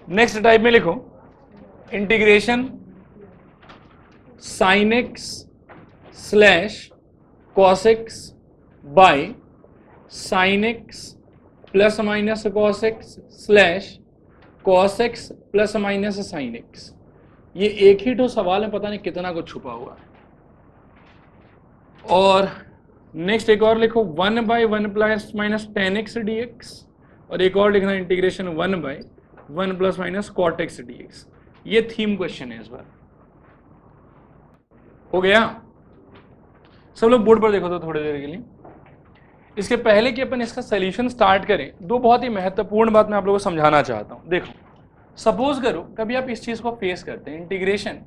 Next type में लिखो integration sine x slash cos x by sine x plus minus cos x slash cos x plus minus sine x. ये एक ही तो सवाल है, पता नहीं कितना कुछ छुपा हुआ है। और नेक्स्ट एक और लिखो 1/1 plus minus ten x d x, और एक और लिखना integration 1/1 plus minus cot x d x. ये थीम क्वेश्चन है इस बार। हो गया? सब लोग बोर्ड पर देखो तो थोड़ी देर के लिए। इसके पहले कि अपन इसका सोल्यूशन स्टार्ट करें, दो बहुत ही महत्वपूर्ण बात मैं आप लोगों को समझाना चाहता हूं। देखो, सपोज करो कभी आप इस चीज को फेस करते हैं, इंटीग्रेशन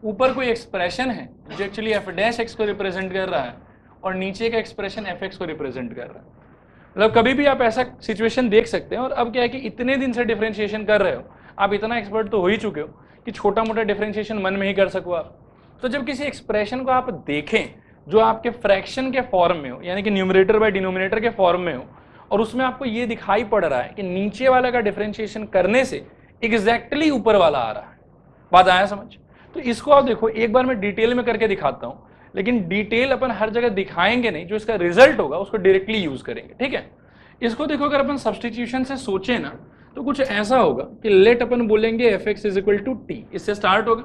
ऊपर कोई एक्सप्रेशन है जो एक्चुअली एफ डैश एक्स को रिप्रेजेंट कर रहा है और नीचे का एक्सप्रेशन एफ एक्स को रिप्रेजेंट कर रहा है। मतलब कभी भी आप ऐसा सिचुएशन देख सकते हैं। और अब क्या है कि इतने दिन से डिफरेंशिएशन कर रहे हो, आप इतना एक्सपर्ट तो हो ही चुके हो कि छोटा मोटा डिफरेंशिएशन मन में ही कर सको आप। तो जब किसी एक्सप्रेशन को आप देखें जो आपके फ्रैक्शन के फॉर्म में हो, यानी कि न्यूमरेटर बाय डिनोमिनेटर के फॉर्म में हो, और उसमें आपको ये दिखाई पड़ रहा है कि नीचे वाला का डिफरेंशिएशन करने से एग्जैक्टली ऊपर वाला आ रहा है। बात आया समझ? तो इसको आप देखो, एक बार मैं डिटेल में करके दिखाता हूं, लेकिन डिटेल अपन हर जगह दिखाएंगे नहीं, जो इसका रिजल्ट होगा उसको डायरेक्टली यूज करेंगे। ठीक है? इसको देखो, अगर अपन सब्सटीट्यूशन से सोचे ना तो कुछ ऐसा होगा कि लेट अपन बोलेंगे f x is equal to t, इससे स्टार्ट होगा।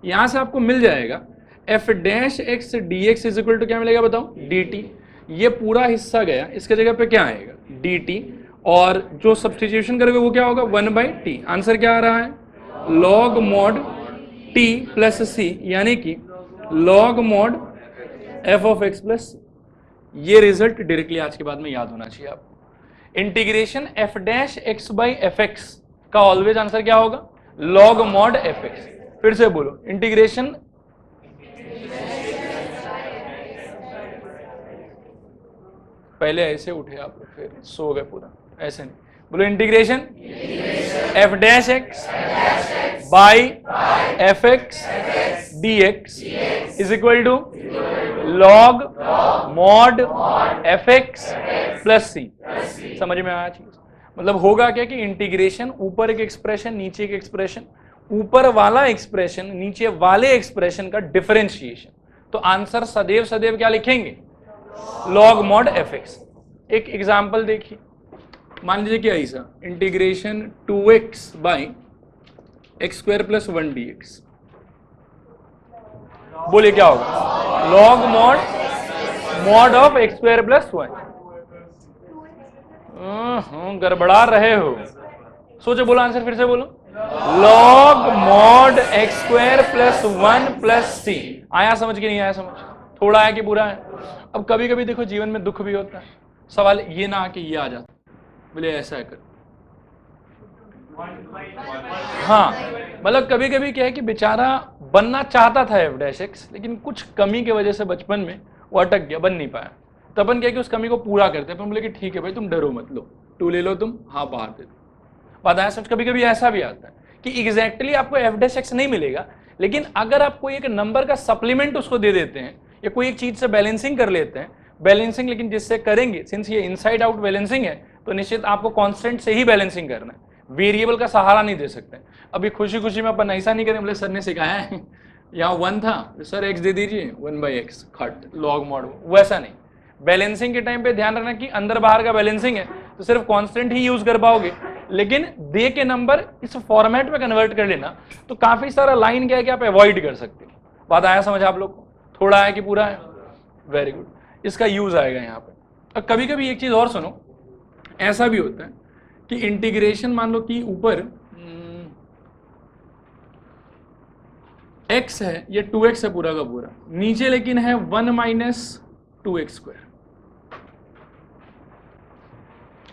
यहां से आपको मिल जाएगा f dash x d x is equal to क्या मिलेगा बताओ? D t. ये पूरा हिस्सा गया, इसके जगह पे क्या आएगा? D t. और जो सब्सटीट्यूशन करोगे वो क्या होगा? 1/t। आंसर क्या आ रहा है? लॉग मॉड t प्लस सी, यानी कि log mod f of x plus. ये रिजल्ट डायरेक्टली आज के बाद में याद होना चाहिए आपको। Integration f dash x by f x का ऑलवेज आंसर क्या होगा? Log mod f x. फिर से बोलो, इंटीग्रेशन पहले ऐसे उठे आप, फिर सो गए पूरा, ऐसे नहीं बोलो। Integration f dash x by f x d x is equal to log mod f x plus c. समझ में आया चीज? मतलब होगा क्या कि इंटीग्रेशन ऊपर एक एक्सप्रेशन नीचे एक एक्सप्रेशन, ऊपर वाला एक्सप्रेशन नीचे वाले एक्सप्रेशन का डिफरेंशिएशन। तो आंसर सदैव सदैव क्या लिखेंगे? Log mod f x. एक एग्जाम्पल देखिए, मान लीजिए कि ऐसा integration 2x by x square plus 1 D x. बोलिए क्या होगा? Log mod of x square plus 1। गड़बड़ा रहे हो, सोचो, बोलो आंसर, फिर से बोलो। Log mod x square plus 1 plus c. आया समझ के नहीं आया समझ? थोड़ा है कि पूरा है? अब कभी कभी देखो जीवन में दुख भी होता है, सवाल ये ना आके ये आ जाता, बोले ऐसा है कर। हाँ, मतलब कभी कभी क्या है कि बेचारा बनना चाहता था एफ डैश एक्स, लेकिन कुछ कमी की वजह से बचपन में वो अटक गया, बन नहीं पाया। तो अपन क्या कि उस कमी को पूरा करते हैं। अपन बोले कि ठीक है भाई, तुम डरो मत, लो 2 ले लो तुम, हाँ बाहर दे दो। बात आया समझ? कभी कभी ऐसा भी आता है कि एग्जैक्टली आपको एफ डैश एक्स नहीं मिलेगा, लेकिन अगर आप कोई एक नंबर का सप्लीमेंट उसको दे देते हैं या कोई एक चीज से बैलेंसिंग कर लेते हैं, बैलेंसिंग लेकिन जिससे करेंगे, सिंस ये इनसाइड आउट बैलेंसिंग है, तो निश्चित आपको कांस्टेंट से ही बैलेंसिंग करना है, वेरिएबल का सहारा नहीं दे सकते। अभी खुशी खुशी में अपन ऐसा नहीं करें, बोले सर ने सिखाया है यहाँ 1 था सर x दे दीजिए 1/x खट लॉग मॉड, वैसा नहीं। बैलेंसिंग के टाइम पे ध्यान रखना कि अंदर बाहर का बैलेंसिंग है तो सिर्फ कांस्टेंट ही यूज कर पाओगे, लेकिन दे के नंबर इस फॉर्मेट में कन्वर्ट कर लेना तो काफी सारा लाइन क्या है कि आप अवॉइड कर सकते हो। बात आया समझ आप लोग को? थोड़ा है कि पूरा है? वेरी गुड, इसका यूज आएगा यहाँ पे। और कभी कभी एक चीज और सुनो, ऐसा भी होता है कि इंटीग्रेशन मान लो कि ऊपर x है, ये 2x है पूरा का पूरा, नीचे लेकिन है 1 माइनस 2x स्क्वायर।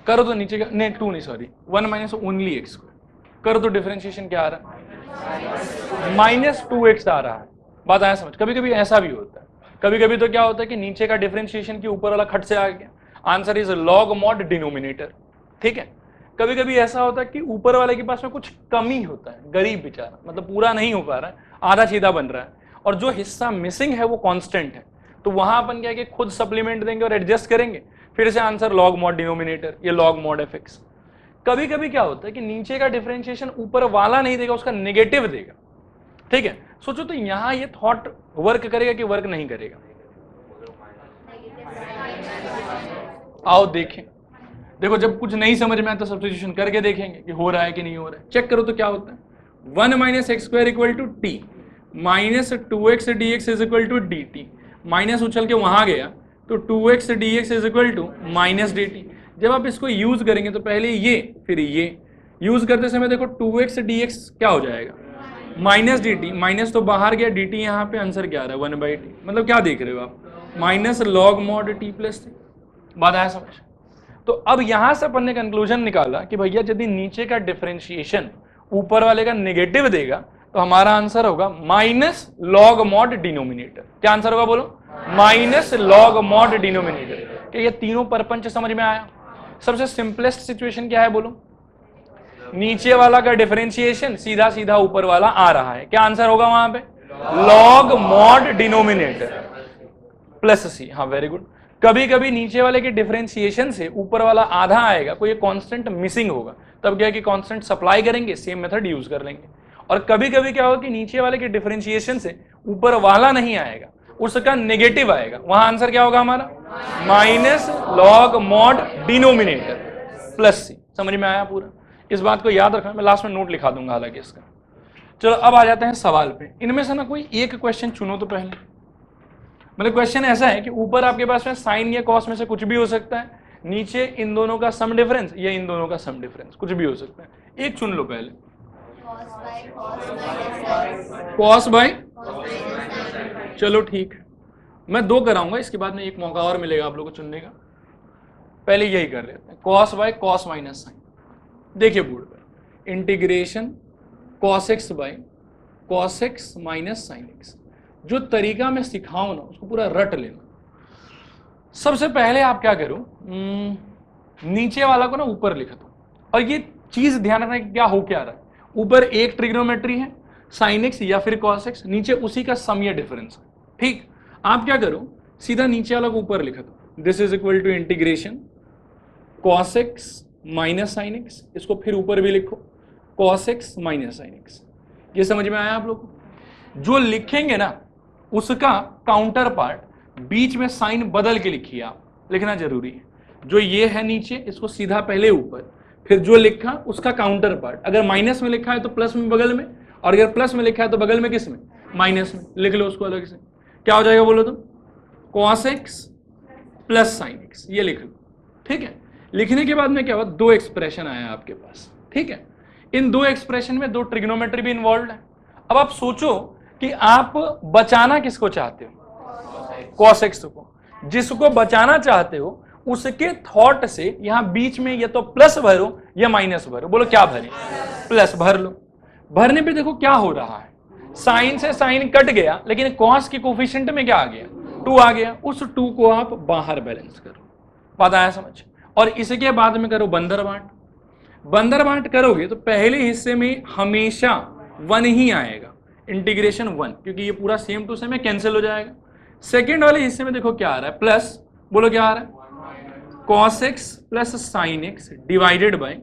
करो तो नीचे का, नहीं 2 नहीं sorry, 1 minus only x square. करो तो डिफरेंशिएशन क्या आ रहा है? -2x आ रहा है। बात आया समझ? कभी कभी ऐसा भी होता है। कभी कभी तो क्या होता है कि नीचे का डिफरेंशिएशन की ऊपर वाला खट से आ गया, answer is log mod denominator. ठीक है? कभी कभी ऐसा होता है कि ऊपर वाले के पास में कुछ कमी होता है, गरीब बेचारा, मतलब पूरा नहीं हो पा रहा है, आधा सीधा बन रहा है, और जो हिस्सा मिसिंग है वो कांस्टेंट है। तो वहां अपन क्या है कि खुद सप्लीमेंट देंगे और एडजस्ट करेंगे, फिर से आंसर लॉग मॉड डिनोमिनेटर, ये लॉग मॉड एफ एक्स। कभी कभी क्या होता है कि नीचे का डिफरेंशिएशन ऊपर वाला नहीं देगा, उसका नेगेटिव देगा। ठीक है, सोचो तो यहां ये थॉट वर्क करेगा कि वर्क नहीं करेगा? आओ देखें, देखो जब कुछ नहीं समझ में आया तो सब्स्टिट्यूशन करके देखेंगे कि हो रहा है कि नहीं हो रहा है। चेक करो तो क्या होता है, 1 minus x square equal to t minus 2x dx is equal to d t, minus उछल के वहां गया तो 2x dx is equal to minus d t. जब आप इसको यूज करेंगे तो पहले ये फिर ये यूज करते समय देखो 2x dx क्या हो जाएगा, माइनस डी टी, माइनस तो बाहर गया, डी टी यहाँ पे आंसर क्या आ रहा है 1/t। मतलब क्या देख रहे हो आप, minus log mod T plus T. बात आया समझ? तो अब यहां से अपन ने कंक्लूजन निकाला कि भैया यदि नीचे का डिफरेंशिएशन ऊपर वाले का नेगेटिव देगा तो हमारा आंसर होगा माइनस लॉग मॉड डिनोमिनेटर। क्या आंसर होगा बोलो, माइनस लॉग मॉड डिनोमिनेटर। क्या ये तीनों परपंच समझ में आया? सबसे सिंपलेस्ट सिचुएशन क्या है बोलो, नीचे वाला का डिफरेंशिएशन सीधा सीधा ऊपर वाला आ रहा है, क्या आंसर होगा वहां पे, लॉग मॉड डिनोमिनेटर प्लस सी। हाँ वेरी गुड। कभी कभी नीचे वाले के डिफरेंशिएशन से ऊपर वाला आधा आएगा, कोई कांस्टेंट मिसिंग होगा, तब क्या है कि कांस्टेंट सप्लाई करेंगे, सेम मेथड यूज कर लेंगे। और कभी कभी क्या होगा कि नीचे वाले के डिफरेंशिएशन से ऊपर वाला नहीं आएगा, उसका नेगेटिव आएगा, वहां आंसर क्या होगा हमारा, minus log mod denominator plus c. समझ में आया पूरा? इस बात को याद रखना, मैं लास्ट में नोट लिखा दूंगा हालांकि इसका। चलो अब आ जाते हैं सवाल पे। इनमें से ना कोई एक क्वेश्चन चुनो तो पहले। मतलब क्वेश्चन ऐसा है कि ऊपर आपके पास में साइन या कॉस में से कुछ भी हो सकता है, नीचे इन दोनों का सम डिफरेंस या इन दोनों का सम डिफरेंस, कुछ भी हो सकता है। एक चुन लो पहले, कॉस बाय, चलो ठीक, मैं दो कराऊंगा, इसके बाद में एक मौका और मिलेगा आप लोगों को चुनने का। पहले यही कर लेते हैं, cos by cos minus sine. देखिए बोर्ड पर, integration cos x by cos x minus sine x. जो तरीका मैं सिखाऊं ना उसको पूरा रट लेना। सबसे पहले आप क्या करो, नीचे वाला को ना ऊपर लिख दो, और ये चीज ध्यान रखना कि क्या हो क्या रहा है। ऊपर एक ट्रिग्नोमेट्री है साइन एक्स या फिर कॉस एक्स, नीचे उसी का सम या डिफरेंस है। ठीक, आप क्या करो, सीधा नीचे वाला को ऊपर लिख दो, this is equal to integration cos x minus sine x, इसको फिर ऊपर भी लिखो cos x minus sine x. ये समझ में आया आप लोग को? जो लिखेंगे ना उसका काउंटर पार्ट बीच में साइन बदल के लिखिए, आप लिखना जरूरी है। जो ये है नीचे, इसको सीधा पहले ऊपर, फिर जो लिखा उसका काउंटर पार्ट। अगर माइनस में लिखा है तो प्लस में बगल में, और अगर प्लस में लिखा है तो बगल में किस में, माइनस में। लिख लो उसको अलग से, क्या हो जाएगा बोलो तुम, cos x plus sine x, ये लिख लो। ठीक है, लिखने के बाद में क्या हुआ, दो एक्सप्रेशन आया आपके पास। ठीक है, इन दो एक्सप्रेशन में दो ट्रिग्नोमेट्री भी इन्वॉल्व है। अब आप सोचो कि आप बचाना किसको चाहते हो, कॉस एक्स को। जिसको बचाना चाहते हो उसके थॉट से यहां बीच में या तो प्लस भरो या माइनस भरो। बोलो क्या भरे, प्लस भर लो। भरने पे देखो क्या हो रहा है, साइन से साइन कट गया, लेकिन कॉस के कोफिशिएंट में क्या आ गया, 2 आ गया। उस 2 को आप बाहर बैलेंस करो। बात आया समझ? और इसके बाद में करो बंदर बांट। बंदर बांट करोगे तो पहले हिस्से में हमेशा 1 ही आएगा, इंटीग्रेशन 1, क्योंकि ये पूरा सेम टू सेम है, कैंसिल हो जाएगा। सेकेंड वाले हिस्से में देखो क्या आ रहा है, प्लस, बोलो क्या आ रहा है, cos x plus sine x divided by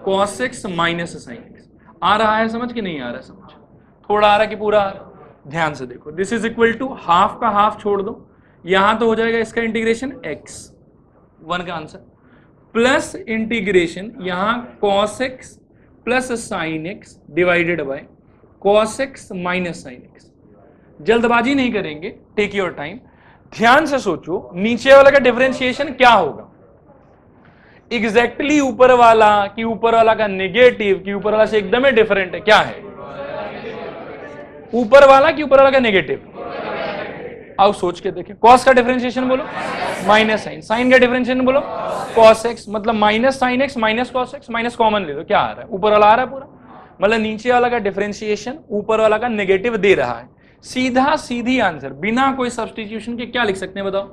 cos x minus sine x. आ रहा है समझ कि नहीं आ रहा है समझ? थोड़ा आ रहा है कि पूरा आ रहा है? ध्यान से देखो, this is equal to half का हाफ छोड़ दो, यहां तो हो जाएगा इसका इंटीग्रेशन x, 1 का आंसर, प्लस इंटीग्रेशन यहां cos x plus sine x divided by cos x minus sine x. जल्दबाजी नहीं करेंगे, टेक योर टाइम, ध्यान से सोचो नीचे वाला का डिफरेंशिएशन क्या होगा, एग्जैक्टली ऊपर वाला कि ऊपर वाला का नेगेटिव कि ऊपर वाला से एकदम ही डिफरेंट है, क्या है, ऊपर वाला कि ऊपर वाला का नेगेटिव। आओ सोच के देखें, कॉस का डिफरेंशिएशन बोलो माइनस साइन, साइन का डिफरेंशिएशन बोलो कॉस एक्स, मतलब minus sine x minus cos x, minus common ले लो, क्या आ रहा है, ऊपर वाला आ रहा है पूरा। मतलब नीचे वाला का डिफरेंशिएशन ऊपर वाला का नेगेटिव दे रहा है। सीधा सीधी आंसर बिना कोई सब्स्टिट्यूशन के क्या लिख सकते हैं बताओ,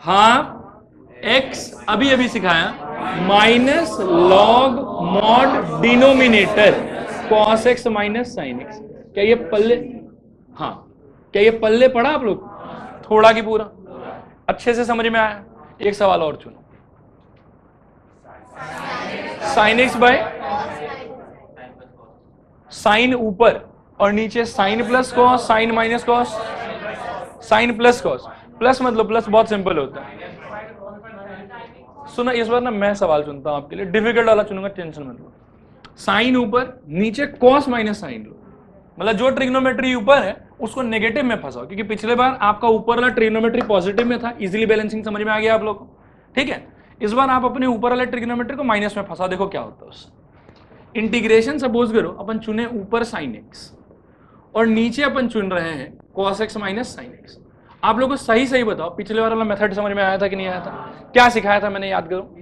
हाफ एक्स अभी अभी सिखाया minus log mod denominator cos x minus sine x. क्या ये पल्ले, हाँ क्या ये पल्ले पड़ा आप लोग, थोड़ा की पूरा अच्छे से समझ में आया? एक सवाल और चुनो, साइन एक्स बाय साइन ऊपर और नीचे sine plus cos, sine minus cos, sine plus cos. Plus मतलब प्लस बहुत सिंपल होता है। सुना, इस बार ना मैं सवाल चुनता हूं आपके लिए, डिफिकल्ट वाला चुनूंगा, टेंशन मत लो। साइन ऊपर, नीचे कॉस माइनस साइन लो, मतलब जो ट्रिग्नोमेट्री ऊपर है उसको नेगेटिव में फंसाओ, क्योंकि पिछले बार आपका ऊपर वाला ट्रिग्नोमेट्री पॉजिटिव में था। इजीली बैलेंसिंग समझ में आ गया आप लोग को, ठीक है। इस बार आप अपने ऊपर वाले ट्रिग्नोमेट्री को माइनस में फंसाओ, देखो क्या होता है उससे। इंटीग्रेशन सपोज करो अपन चुने ऊपर साइन एक्स और नीचे अपन चुन रहे हैं cos x minus sine x. आप लोगों को सही सही बताओ, पिछले वाला मेथड समझ में आया था कि नहीं आया था? क्या सिखाया था मैंने, याद करो।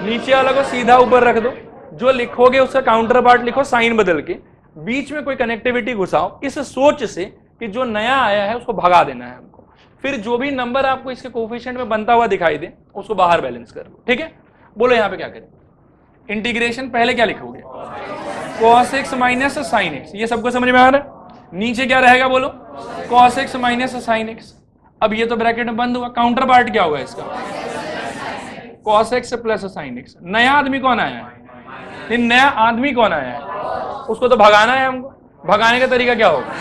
नीचे वाला को सीधा ऊपर रख दो, जो लिखोगे उसका काउंटर पार्ट लिखो साइन बदल के, बीच में कोई कनेक्टिविटी घुसाओ इस सोच से कि जो नया आया है उसको भगा देना है हमको। फिर जो भी नंबर आपको इसके कोफिशिएंट में बनता हुआ दिखाई दे उसको बाहर बैलेंस कर लो, ठीक है। बोलो यहाँ पे क्या करें। इंटीग्रेशन पहले क्या लिखोगे, cos x minus sine x, ये सबको समझ में आ रहा है। नीचे क्या रहेगा बोलो, cos x minus sine x. अब ये तो ब्रैकेट में बंद हुआ, काउंटर पार्ट क्या होगा इसका, cos x plus sine x. नया आदमी कौन आया है, नया आदमी कौन आया है, उसको तो भगाना है हमको। भगाने का तरीका क्या होगा,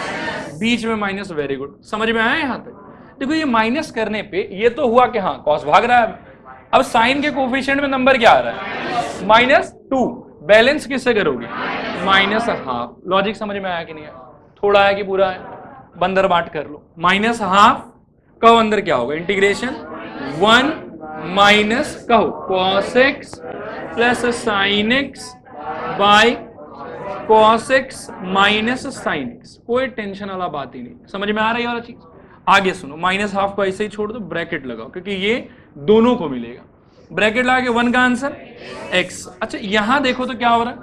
बीच में माइनस। वेरी गुड, समझ में आया यहां तक। देखो ये माइनस करने पे ये तो हुआ कि हाँ कॉस भाग रहा है। अब साइन के कोफिशिएंट में नंबर क्या आ रहा है, -2। बैलेंस किससे करोगे, -हाफ। लॉजिक समझ में आया कि नहीं आया, थोड़ा है कि पूरा है, बंदर बांट कर लो। -हाफ कहो अंदर क्या होगा, इंटीग्रेशन 1 माइनस कहो cos x plus sine x by cos x minus sine x. कोई टेंशन वाला बात ही नहीं, समझ में आ रही है वाला चीज। आगे सुनो, -हाफ को ऐसे ही छोड़ दो, ब्रैकेट लगाओ क्योंकि ये दोनों को मिलेगा। ब्रैकेट लगा के 1 का आंसर x। अच्छा यहां देखो तो क्या हो रहा है,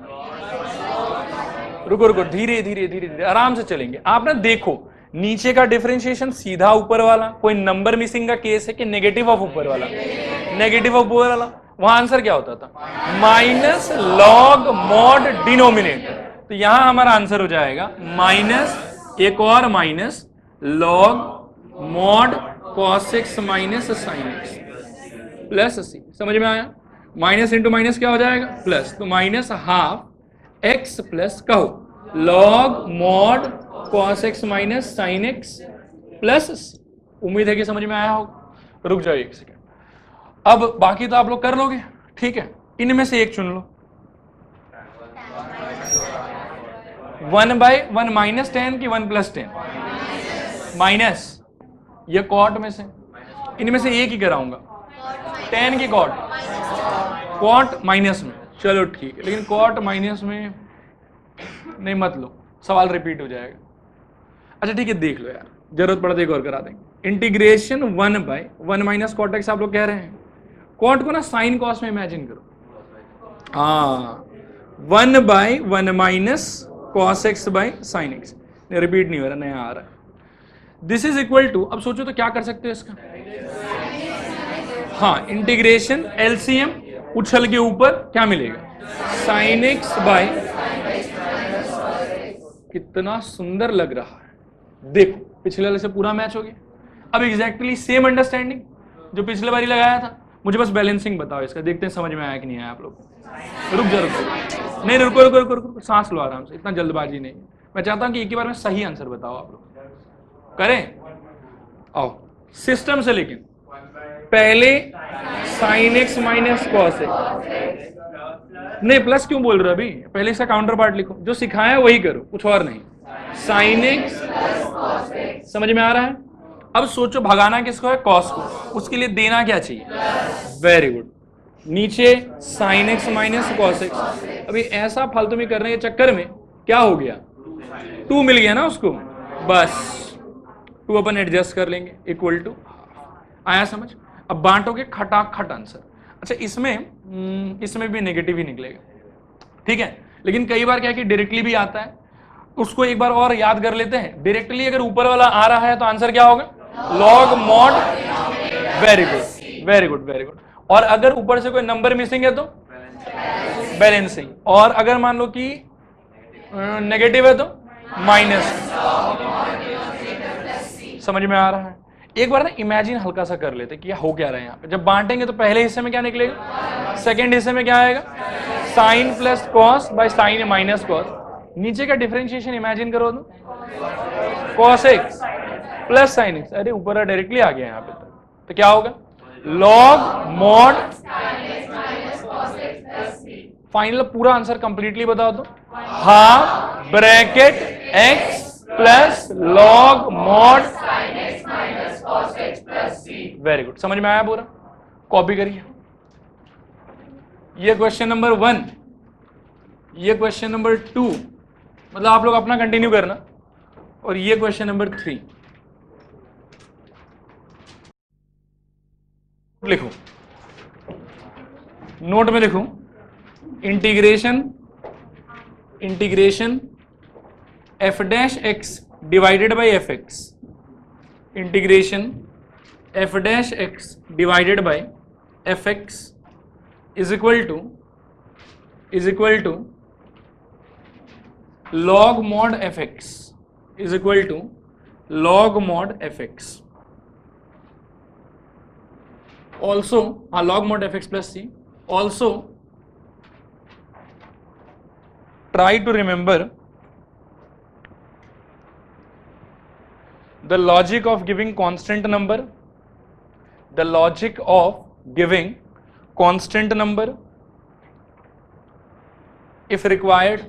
रुको रुको, धीरे धीरे धीरे धीरे आराम से चलेंगे। आप ना देखो नीचे का डिफरेंशिएशन सीधा ऊपर वाला, कोई नंबर मिसिंग का केस है कि नेगेटिव ऑफ ऊपर वाला, नेगेटिव ऑफ ऊपर वाला, वहां आंसर क्या होता था, माइनस लॉग मॉड डिनोमिनेटर। तो यहां हमारा आंसर हो जाएगा माइनस एक और minus log mod cos x minus sine x plus c. समझ में आया, माइनस इंटू माइनस क्या हो जाएगा प्लस, तो -हाफ एक्स प्लस कहो log mod cos x minus sine x plus c. उम्मीद है कि समझ में आया होगा। रुक जाओ एक सेकेंड, अब बाकी तो आप लोग कर लोगे, ठीक है। इनमें से एक चुन लो, 1/1 -10 की 1 + 10 माइनस, ये कॉट में से, इनमें से एक ही कराऊंगा, 10 की कॉट माइनस में। चलो ठीक है, लेकिन कॉट माइनस में नहीं मत लो, सवाल रिपीट हो जाएगा। अच्छा ठीक है, देख लो यार, जरूरत पड़े तो एक और करा देंगे। इंटीग्रेशन 1/1 माइनस कॉट एक्स आप लोग कह रहे हैं, कॉट को ना साइन कॉस में इमेजिन करो। हाँ 1/1 minus cos x by sine x, repeat नहीं हो रहा, नया आ रहा है। दिस इज इक्वल टू, अब सोचो तो क्या कर सकते हो इसका, हाँ इंटीग्रेशन एलसीएम, उछल के ऊपर क्या मिलेगा, साइन एक्स बाई, कितना सुंदर लग रहा है। देखो पिछले वाले से पूरा मैच हो गया। अब एग्जैक्टली सेम अंडरस्टैंडिंग जो पिछले बार ही लगाया था, मुझे बस बैलेंसिंग बताओ इसका, देखते हैं समझ में आया कि नहीं आया आप लोग को। रुक जा, नहीं रुको रुको रुको रुको, सांस लो आराम से, इतना जल्दबाजी नहीं। मैं चाहता हूं कि एक ही बार में सही आंसर बताओ आप लोग, करें आओ सिस्टम से। लेकिन पहले sine x minus cos x, नहीं प्लस क्यों बोल रहे हो अभी, पहले इसका काउंटर पार्ट लिखो, जो सिखाया वही करो, कुछ और नहीं। साइन एक्स, समझ में आ रहा है। अब सोचो भगाना किसको है, कॉस को, उसके लिए देना क्या चाहिए, वेरी गुड, नीचे sine x minus cos x. अभी ऐसा फालतू में करने के चक्कर में क्या हो गया, 2 मिल गया ना उसको, बस 2 अपन एडजस्ट कर लेंगे, इक्वल टू, आया समझ। अब बांटोगे खटाखट आंसर। अच्छा इसमें भी नेगेटिव ही निकलेगा, ठीक है। लेकिन कई बार क्या है कि डायरेक्टली भी आता है, उसको एक बार और याद कर लेते हैं। डायरेक्टली अगर ऊपर वाला आ रहा है तो आंसर क्या होगा, log mod, very good very good very good. और अगर ऊपर से कोई नंबर मिसिंग है तो बैलेंसिंग, और अगर मान लो कि नेगेटिव है तो माइनस। समझ में आ रहा है। एक बार ना इमेजिन हल्का सा कर लेते कि हो क्या रहा है यहाँ पे। जब बांटेंगे तो पहले हिस्से में क्या निकलेगा, सेकेंड हिस्से में क्या आएगा, sine plus cos by sine minus cos, नीचे का डिफरेंशिएशन इमेजिन करो तो cos x plus sine x, अरे ऊपर डायरेक्टली आ गया यहाँ पे, तो क्या होगा लॉग मॉड, फाइनल पूरा आंसर कंप्लीटली बता दो, half bracket x plus log mod, very good, समझ में आया पूरा, कॉपी करिए। ये क्वेश्चन नंबर 1, ये क्वेश्चन नंबर 2, मतलब आप लोग अपना कंटिन्यू करना, और ये क्वेश्चन नंबर 3 लिखो, नोट में लिखो, integration f dash x divided by f x, integration f dash x divided by f x is equal to log mod fx is equal to log mod fx, also log mod fx plus c, also try to remember the logic of giving constant number, the logic of giving constant number if required,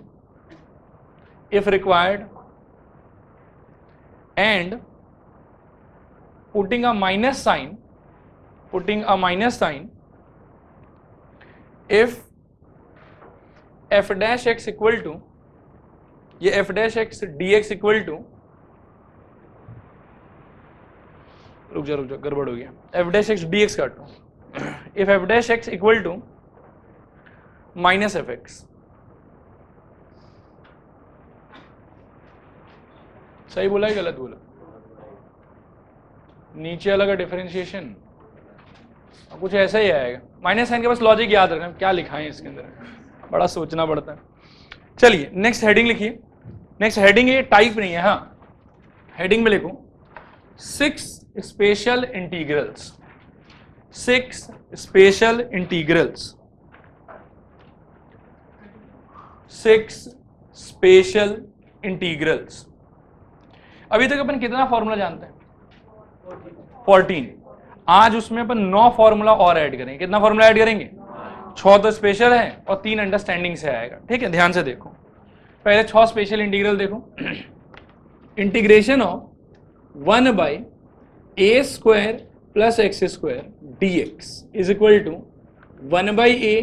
and putting a minus sign if f dash x equal to, ये f dash x dx equal to, रुक जा गड़बड़ हो गया, f dash x dx काटो, if f dash x equal to minus fx, सही बोला है गलत बोला, नीचे अलग डिफरेंशिएशन कुछ ऐसा ही आएगा, माइनस साइन के पास लॉजिक याद रखना, क्या लिखा है इसके अंदर, बड़ा सोचना पड़ता है। चलिए नेक्स्ट हेडिंग लिखिए, नेक्स्ट हेडिंग ये टाइप नहीं है, हाँ हेडिंग में लिखो 6 special integrals, 6 special integrals, 6 special integrals. अभी तक अपन कितना फॉर्मूला जानते हैं 14, आज उसमें अपन 9 फॉर्मूला और ऐड करेंगे, कितना फॉर्मूला ऐड करेंगे 6 तो स्पेशल है और 3 अंडरस्टैंडिंग से आएगा, ठीक है, ध्यान से देखो, पहले 6 स्पेशल इंटीग्रल देखो, integration of 1 by a square plus x square dx is equal to 1 by a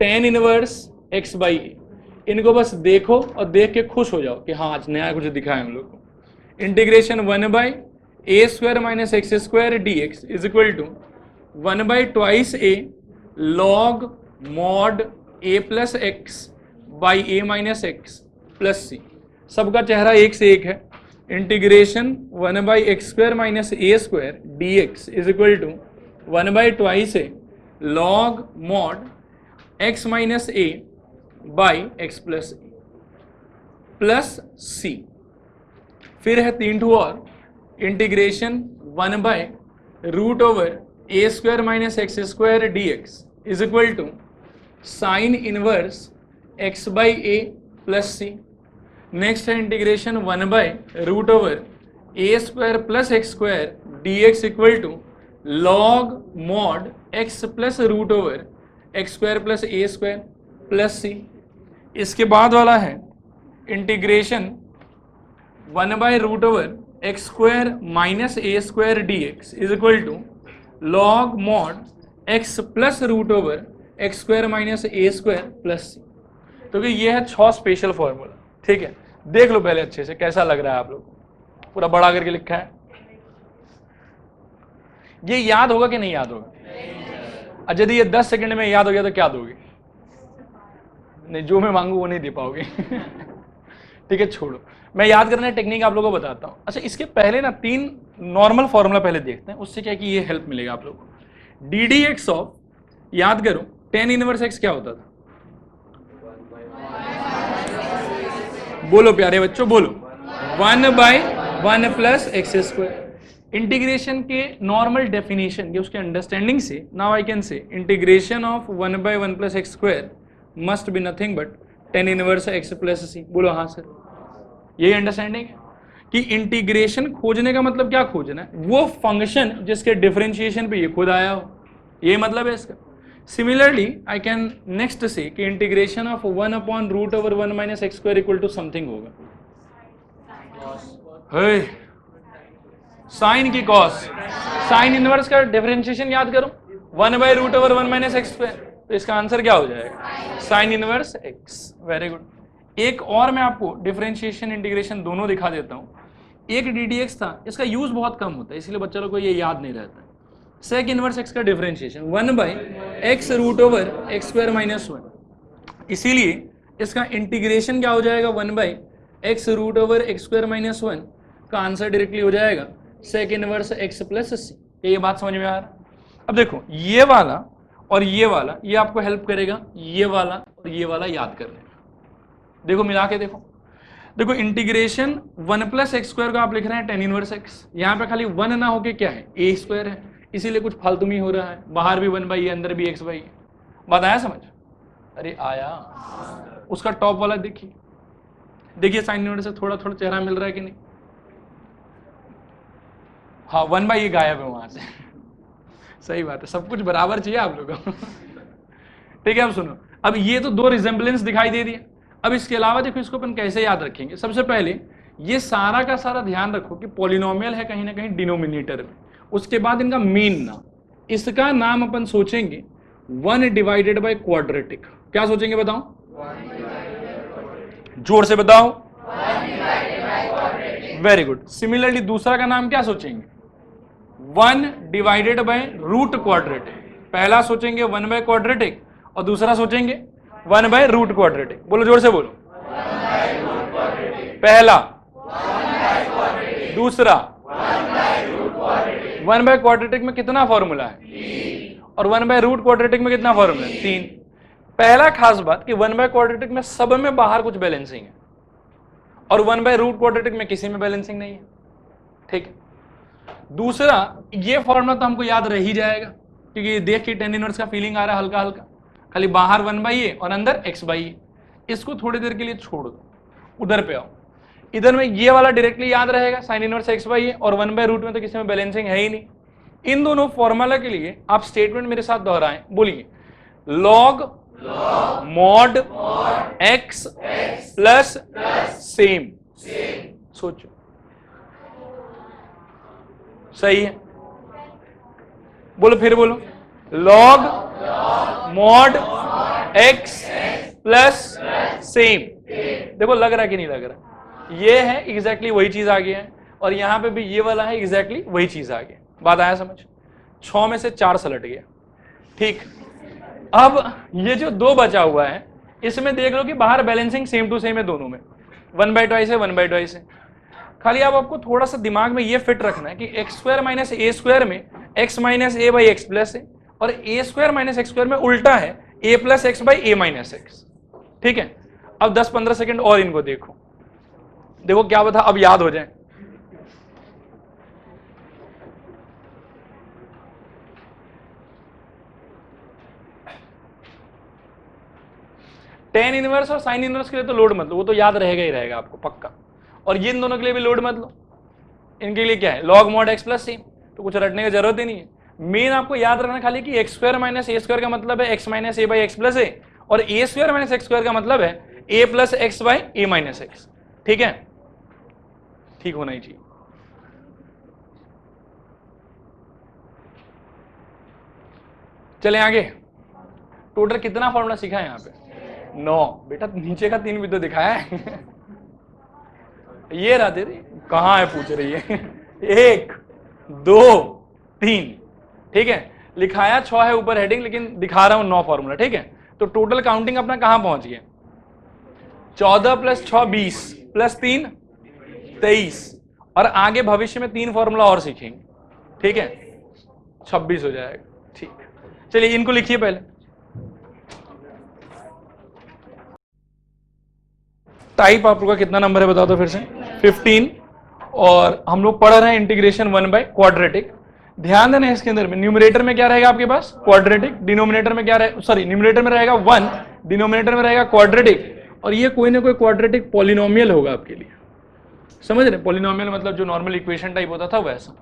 tan inverse x by a, इनको बस देखो और देख के खुश हो जाओ कि हाँ आज नया कुछ दिखा है हम लोग को। Integration 1 by a square minus x square dx is equal to 1 by twice a log mod a plus x by a minus x plus c, सबका चेहरा एक से एक है। Integration 1 by x square minus a square dx is equal to 1 by twice a log mod x minus a by x plus a plus c, फिर है 3 two और, integration 1 by root over a square minus x square dx is equal to sine inverse x by a plus c. Next है integration 1 by root over a square plus x square dx equal to log mod x plus root over x square plus a square plus c. इसके बाद वाला है integration 1 by root over x square minus a square dx is equal to log mod x plus root over x square minus a square plus c. तो ये है 6 special formula, ठीक है, देख लो पहले अच्छे से कैसा लग रहा है आप लोग को, पूरा बड़ा करके लिखा है, ये याद होगा कि नहीं याद होगा? और यदि ये 10 सेकंड में याद हो गया तो क्या दोगे? नहीं, जो मैं मांगू वो नहीं दे पाओगे ठीक है, छोड़ो, मैं याद करने टेक्निक आप लोगों को बताता हूँ। अच्छा, इसके पहले ना 3 नॉर्मल फॉर्मूला पहले देखते हैं, उससे क्या कि ये हेल्प मिलेगा आप लोगों को। डी डी एक्स ऑफ, याद करो, tan इनवर्स एक्स क्या होता था? बोलो प्यारे बच्चों, बोलो, 1 by 1 plus x square. Integration के नॉर्मल डेफिनेशन के उसके अंडरस्टैंडिंग से now I can say integration of 1 by 1 plus x square must be nothing but tan inverse x plus c. बोलो हाँ सर, यही अंडरस्टैंडिंग है कि इंटीग्रेशन खोजने का मतलब क्या खोजना है, वो फंक्शन जिसके डिफरेंशिएशन पे ये खुद आया हो, ये मतलब है इसका। सिमिलरली आई कैन नेक्स्ट से कि integration of 1 upon root over 1 minus x square equal to something होगा, साइन की कॉस, साइन इनवर्स का डिफरेंशिएशन याद करो, 1 by root over 1 minus x square, तो इसका आंसर क्या हो जाएगा, sine inverse x. Very good. एक और मैं आपको डिफरेंशिएशन इंटीग्रेशन दोनों दिखा देता हूं। एक ddx था, इसका यूज बहुत कम होता है इसलिए बच्चों को ये याद नहीं रहता है। सेक इनवर्स एक्स का differentiation 1 by x root over x square minus 1, इसीलिए इसका इंटीग्रेशन क्या हो जाएगा, 1 by x root over x square minus 1 का आंसर डायरेक्टली हो जाएगा sec inverse x plus c. ये बात समझ में आ रहा। अब देखो ये वाला और ये वाला, ये आपको हेल्प करेगा ये वाला और ये वाला याद करने में। देखो मिला के देखो, देखो इंटीग्रेशन 1 प्लस एक्स स्क्वायर को आप लिख रहे हैं टेन इनवर्स एक्स, यहाँ पे खाली 1 ना होके क्या है ए स्क्वायर है, इसीलिए कुछ फालतू हो रहा है, बाहर भी 1 बाई अंदर भी एक्स बाई। बात आया समझ? अरे आया। उसका टॉप वाला देखिए, देखिए साइन इनवर्स से थोड़ा थोड़ा चेहरा मिल रहा है कि नहीं, हाँ 1 बाई गायब है वहां से सही बात है, सब कुछ बराबर चाहिए आप लोगों को ठीक है। अब सुनो, अब ये तो दो रिजेम्बलेंस दिखाई दे दिया। अब इसके अलावा देखो इसको अपन कैसे याद रखेंगे। सबसे पहले ये सारा का सारा ध्यान रखो कि पॉलिनोमियल है कहीं ना कहीं डिनोमिनेटर में, उसके बाद इनका मीन नाम, इसका नाम अपन सोचेंगे 1 डिवाइडेड बाय क्वाड्रेटिक। क्या सोचेंगे बताओ, जोर से बताओ, वेरी गुड। सिमिलरली दूसरा का नाम क्या सोचेंगे, 1 डिवाइडेड बाय रूट क्वाड्रेटिक। पहला सोचेंगे 1 बाय क्वाड्रेटिक और दूसरा सोचेंगे 1 बाय रूट क्वाड्रेटिक। बोलो जोर से बोलो, पहला, दूसरा 1 बाय क्वाड्रेटिक में कितना फॉर्मूला है और 1 बाय रूट क्वाड्रेटिक में कितना फॉर्मूला है, 3। पहला खास बात कि 1 बाय क्वाड्रेटिक में सब में बाहर कुछ बैलेंसिंग है और 1 बाय रूट क्वाड्रेटिक में किसी में बैलेंसिंग नहीं है, ठीक है। दूसरा ये फॉर्मूला तो हमको याद रह ही जाएगा क्योंकि देख के टेन इनवर्स का फीलिंग आ रहा है हल्का हल्का, खाली बाहर 1 बाई ए और अंदर x बाई ए। इसको थोड़ी देर के लिए छोड़ दो, उधर पे आओ, इधर में ये वाला डायरेक्टली याद रहेगा साइन इनवर्स x बाई ए, और 1 बाय रूट में तो किसी में बैलेंसिंग है ही नहीं। इन दोनों फॉर्मूला के लिए आप स्टेटमेंट मेरे साथ दोहराएं, बोलिए log mod x plus same. सोचो सही है, बोलो फिर बोलो, log mod x plus same. देखो लग रहा है कि नहीं लग रहा, ये है एग्जैक्टली वही चीज आ गया है और यहां पे भी ये वाला है एग्जैक्टली वही चीज आ गया। बात आया समझ? 6 में से 4 सलट गया, ठीक। अब ये जो 2 बचा हुआ है इसमें देख लो कि बाहर बैलेंसिंग सेम टू सेम है दोनों में, 1 बाई ट्वाइस है 1 बाई ट्वाइस है। खाली अब आपको थोड़ा सा दिमाग में ये फिट रखना है कि x square minus a square में x minus a by x plus है और a square minus x square में उल्टा है a plus x by a minus x, ठीक है। अब 10-15 सेकंड और इनको देखो, देखो क्या बता अब याद हो जाए। टेन इनवर्स और साइन इनवर्स के लिए तो लोड मत लो, वो तो याद रहेगा ही रहेगा आपको पक्का, और ये इन दोनों के लिए भी लोड मत लो। इनके लिए क्या है log mod x plus same, तो कुछ रटने की जरूरत ही नहीं है। मेन आपको याद रखना खाली कि x square minus a square का मतलब है x minus a by x plus a, और a square minus x square का मतलब है a plus x by a minus x, ठीक है। ठीक होना ही चाहिए। चले आगे, टोटल कितना फॉर्मूला सीखा है यहाँ पे? 9। बेटा नीचे का 3 भी तो दिखाया है ये रहा तेरे, कहाँ है पूछ रही है 1 2 3, ठीक है। लिखाया 6 है ऊपर हेडिंग, लेकिन दिखा रहा हूं 9 फॉर्मूला, ठीक है। तो टोटल काउंटिंग अपना कहां पहुंच गया, 14 प्लस 6 20 प्लस 3 23, और आगे भविष्य में 3 फॉर्मूला और सीखेंगे, ठीक है, 26 हो जाएगा, ठीक। चलिए इनको लिखिए पहले। टाइप आप लोग का कितना नंबर है बताओ तो फिर से, 15, और हम लोग पढ़ रहे हैं इंटीग्रेशन 1 बाय क्वाड्रेटिक। ध्यान देना इसके अंदर में न्यूमरेटर में क्या रहेगा आपके पास क्वाड्रेटिक, डिनोमिनेटर में क्या रहेगा, सॉरी न्यूमरेटर में रहेगा 1, डिनोमिनेटर में रहेगा क्वाड्रेटिक, और ये कोई ना कोई क्वाड्रेटिक पॉलिनोमियल होगा आपके लिए, समझ रहे? पॉलिनोमियल मतलब जो नॉर्मल इक्वेशन टाइप होता था वैसा।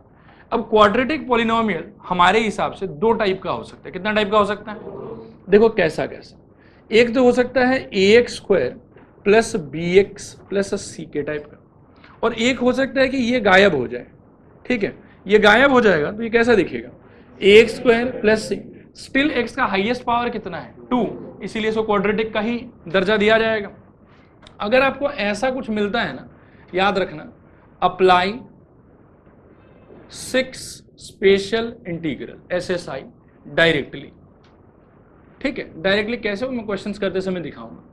अब क्वाड्रेटिक पॉलिनोमियल हमारे हिसाब से दो टाइप का हो सकता है। कितना टाइप का हो सकता है? देखो कैसा कैसा, एक तो हो सकता है ax² plus bx plus c के टाइप का, और एक हो सकता है कि ये गायब हो जाए। ठीक है, ये गायब हो जाएगा तो ये कैसा दिखेगा? ax² plus c, still x का हाईएस्ट पावर कितना है? 2, इसीलिए इसको क्वाड्रेटिक का ही दर्जा दिया जाएगा। अगर आपको ऐसा कुछ मिलता है ना, याद रखना, apply 6 special integral SSI directly. ठीक है, डायरेक्टली कैसे वो मैं क्वेश्चंस करते समय दिखाऊंगा।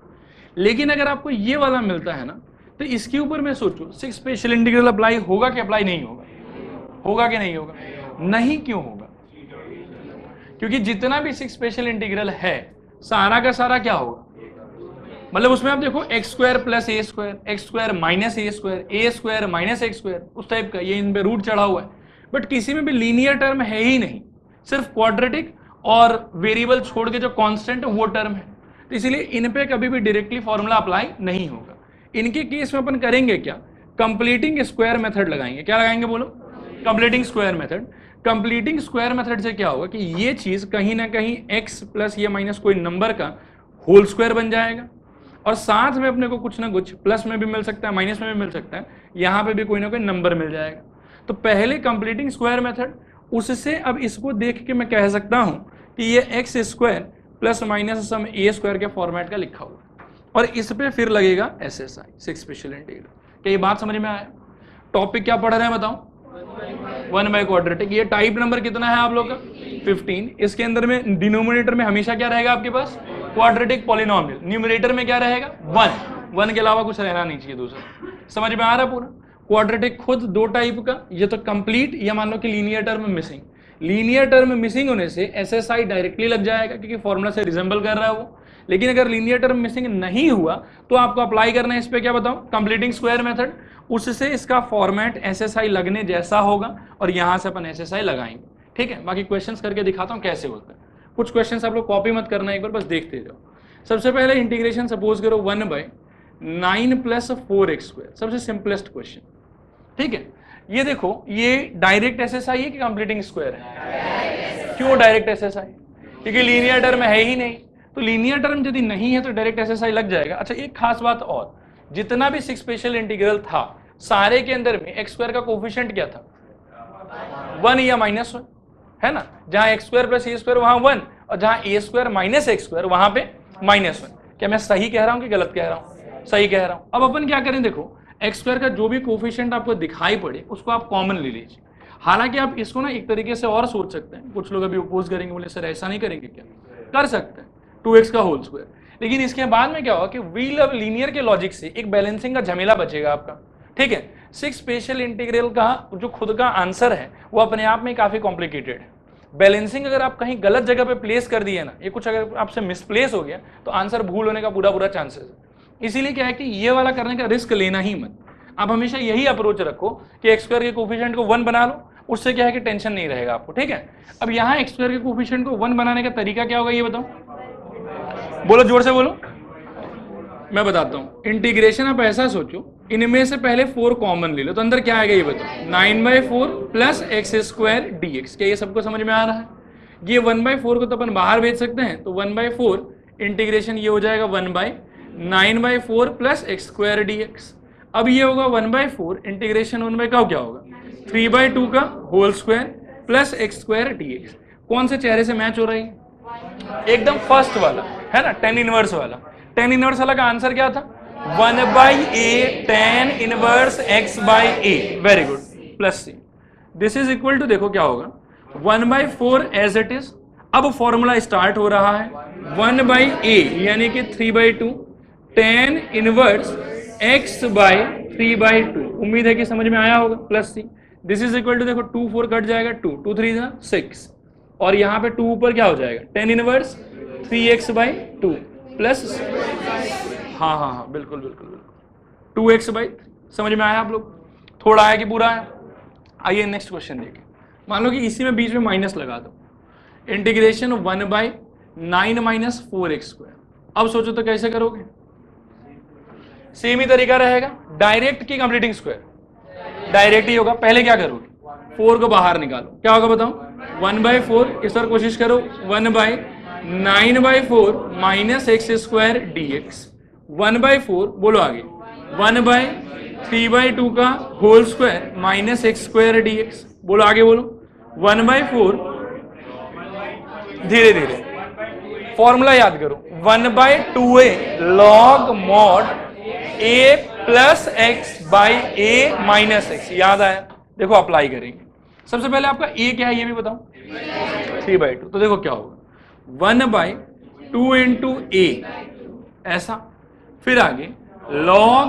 लेकिन अगर आपको ये वाला मिलता है ना, तो इसके ऊपर मैं सोचूं 6 स्पेशल इंटीग्रल अप्लाई होगा कि अप्लाई नहीं होगा? होगा कि नहीं होगा? नहीं, क्यों होगा? क्योंकि जितना भी 6 स्पेशल इंटीग्रल है सारा का सारा क्या होगा? मतलब उसमें आप देखो x² plus a², x² minus a² minus x², उस टाइप का, ये इन पे रूट चढ़ा हुआ है। बट किसी में भी लीनियर टर्म है ही नहीं, सिर्फ क्वाड्रेटिक और वेरिएबल छोड़ के जो कांस्टेंट है वो टर्म है, तो इसीलिए इन पे कभी भी डायरेक्टली फॉर्मूला अप्लाई नहीं होगा। इनके केस में अपन करेंगे क्या? कंप्लीटिंग स्क्वायर मेथड लगाएंगे। क्या लगाएंगे बोलो? Completing square method. Completing square method से क्या होगा कि ये चीज कहीं ना कहीं x प्लस ये माइनस कोई नंबर का होल स्क्वायर बन जाएगा, और साथ में अपने को कुछ ना कुछ प्लस में भी मिल सकता है, माइनस में भी मिल सकता है, यहाँ पे भी कोई ना कोई नंबर मिल जाएगा। तो पहले कंप्लीटिंग स्क्वायर मेथड, उससे अब इसको देख के मैं कह सकता हूं कि ये x² plus minus sum a² के फॉर्मेट का लिखा हुआ है, और इस पे फिर लगेगा SSI 6 स्पेशल इंटीग्रल। क्या ये बात समझ में आया? टॉपिक क्या पढ़ रहे हैं बताओ? 1 बाय क्वाड्रेटिक। ये टाइप नंबर कितना है आप लोग का? 15। इसके अंदर में डिनोमिनेटर में हमेशा क्या रहेगा आपके पास? Quadratic polynomial. न्यूमरेटर में क्या रहेगा? 1 के अलावा कुछ रहना नहीं चाहिए दूसरा। समझ में आ रहा है पूरा? क्वाड्रेटिक खुद दो टाइप का, ये तो कंप्लीट, या मान लो कि linear term missing. Linear term missing होने से SSI डायरेक्टली लग जाएगा क्योंकि फॉर्मूला से रिजेंबल कर रहा है वो। लेकिन अगर लीनियर टर्म मिसिंग नहीं हुआ तो आपको अप्लाई करना है इस पे, क्या बताओ? Completing square method. उससे इसका फॉर्मेट SSI लगने जैसा होगा, और यहां से अपन SSI लगाएंगे। ठीक है, बाकी क्वेश्चंस करके दिखाता हूं कैसे होता है। कुछ क्वेश्चंस आप लोग कॉपी मत करना, एक बार बस देखते जाओ। सबसे पहले इंटीग्रेशन सपोज करो 1/9 प्लस 4x², सबसे सिंपलेस्ट क्वेश्चन। ठीक है, ये देखो, ये डायरेक्ट SSI है कि कंप्लीटिंग स्क्वायर है? क्यों डायरेक्ट SSI? क्योंकि लीनियर टर्म है ही नहीं, तो लीनियर टर्म यदि नहीं है तो डायरेक्ट SSI लग जाएगा। अच्छा, एक खास बात और, जितना भी 6 स्पेशल इंटीग्रल था सारे के अंदर में x² का कोफिशिएंट क्या था? 1 या -1 है ना? जहां x² प्लस a² वहां 1, और जहां a² माइनस x² वहां पे -1। क्या मैं सही कह रहा हूं कि गलत कह रहा हूं? सही कह रहा हूं। अब अपन क्या करें, देखो x² का जो भी कोफिशिएंट आपको दिखाई पड़े उसको आप कॉमन ले लीजिए। हालांकि आप इसको ना एक तरीके से और सोच सकते हैं, कुछ लोग अभी अपोज करेंगे, बोले सर ऐसा नहीं करेंगे क्या? कर सकते हैं, 2x का होल स्क्वायर। लेकिन इसके बाद में क्या होगा कि व्हील ऑफ लीनियर के लॉजिक से एक बैलेंसिंग का झमेला बचेगा आपका। ठीक है, 6 स्पेशल इंटीग्रल का जो खुद का आंसर है वो अपने आप में काफी कॉम्प्लिकेटेड है। बैलेंसिंग अगर आप कहीं गलत जगह पे प्लेस कर दिए ना, ये कुछ अगर आपसे मिसप्लेस हो गया तो आंसर भूल होने का पूरा चांसेस है। इसीलिए क्या है कि ये वाला करने का रिस्क लेना ही मत। आप हमेशा यही अप्रोच रखो कि x² के कोफिशिएंट को 1 बना लो, उससे क्या है कि टेंशन नहीं रहेगा आपको। ठीक है, अब यहाँ x² के कोफिशिएंट को 1 बनाने का तरीका क्या होगा ये बताओ? बोलो, जोर से बोलो। मैं बताता हूँ। इंटीग्रेशन आप ऐसा सोचो, इनमें से पहले 4 कॉमन ले लो, तो अंदर क्या आएगा ये बताओ? 9/4 प्लस x² dx। क्या ये सबको समझ में आ रहा है? ये 1/4 को तो अपन बाहर भेज सकते हैं, तो 1/4 इंटीग्रेशन ये हो जाएगा 1/9/4 प्लस x² dx। अब ये होगा 1/4 इंटीग्रेशन 1 का क्या होगा? 3/2 का whole square plus x² dx। कौन से चेहरे से मैच हो रही है? एकदम फर्स्ट वाला है ना, tan इनवर्स वाला। tan इनवर्स वाला का आंसर क्या था? 1/a tan inverse x/a। Very good, plus c। This is equal to, देखो क्या होगा, 1/4 एज इट इज। अब फॉर्मूला स्टार्ट हो रहा है 1/a यानी कि 3/2 tan इनवर्स x/3/2। उम्मीद है कि समझ में आया होगा, plus c। This is equal to, देखो 2 4 कट जाएगा, 2 3 6, और यहाँ पे 2 ऊपर क्या हो जाएगा? tan इनवर्स 3x/2 प्लस, हाँ बिल्कुल 2x/3। समझ में आया आप लोग? थोड़ा आया कि पूरा आया? आइए नेक्स्ट क्वेश्चन देखिए। मान लो कि इसी में बीच में माइनस लगा दो। Integration 1/9 - 4x²। अब सोचो तो कैसे करोगे, सेम ही तरीका रहेगा, डायरेक्ट की कंप्लीटिंग स्क्वायर, डायरेक्ट ही होगा। पहले क्या करोगे, 4 को बाहर निकालो, क्या होगा बताओ, 1/4, इस बार कोशिश करो 1/9/4 minus x square d x, 1/4 बोलो आगे, 1/3/2 का whole square minus x square d x, बोलो आगे बोलो, 1/4, धीरे धीरे फॉर्मूला याद करो, 1/2a log mod a plus x by a minus x, याद आया, देखो अप्लाई करेंगे। सबसे पहले आपका a क्या है ये भी बताओ, 3/2, तो देखो क्या होगा, 1/2 इंटू ए, ऐसा, फिर आगे log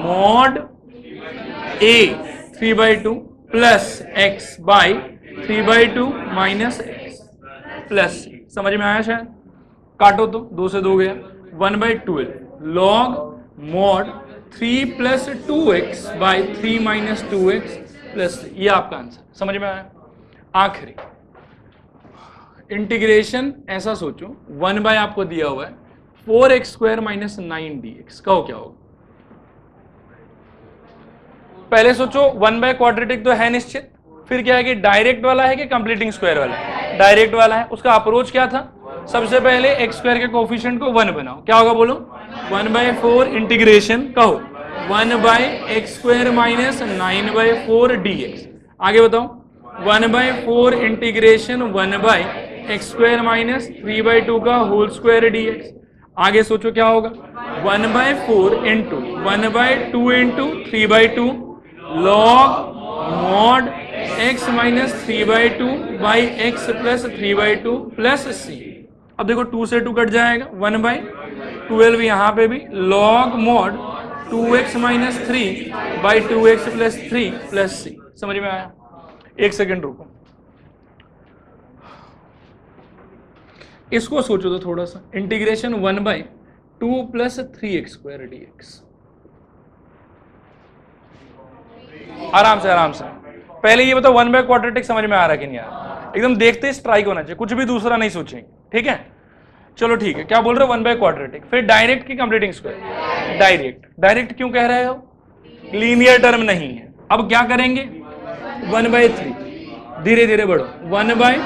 mod a 3/2 plus x by 3/2 minus x plus, समझ में आया शायद, काटो तो 2 से 2 गया, 1/12 log mod 3 plus 2x by 3 minus 2x plus, ये आपका आंसर, समझ में आया। आखिरी इंटीग्रेशन ऐसा सोचो, 1 आपको दिया हुआ है 4x² माइनस 9dx, कहो क्या होगा। पहले सोचो 1 क्वाड्रेटिक तो है निश्चित, फिर क्या है कि डायरेक्ट वाला है कि कंप्लीटिंग स्क्वायर वाला है, डायरेक्ट वाला है। उसका अप्रोच क्या था, सबसे पहले x² के कोफिशिएंट को 1 बनाओ, क्या होगा बोलो, 1/4 इंटीग्रेशन कहो 1/x² माइनस 9/4 dx, आगे बताओ 1/4 इंटीग्रेशन 1/x² माइनस 3/2 का होल स्क्वायर dx, आगे सोचो क्या होगा, 1/4 into 1/2 into 3/2 log mod x minus 3/2 by x plus 3/2 plus c. अब देखो 2 से 2 कट जाएगा, 1/12 यहाँ पे भी log mod 2x minus 3 by 2x plus 3 plus c, समझ में आया। एक सेकेंड रुको, इसको सोचो तो थोड़ा सा, इंटीग्रेशन 1/2 प्लस 3x² dx, आराम से। पहले ये बताओ 1 क्वाड्रेटिक समझ में आ रहा है कि नहीं आ रहा, एकदम देखते ही स्ट्राइक होना चाहिए, कुछ भी दूसरा नहीं सोचेंगे, ठीक है। चलो ठीक है, क्या बोल रहे हो 1 क्वाड्रेटिक, फिर डायरेक्ट की कंप्लीटिंग स्क्वायर, डायरेक्ट क्यों कह रहे हो, लीनियर टर्म नहीं है। अब क्या करेंगे, 1/3, धीरे धीरे बढ़ो, 1/,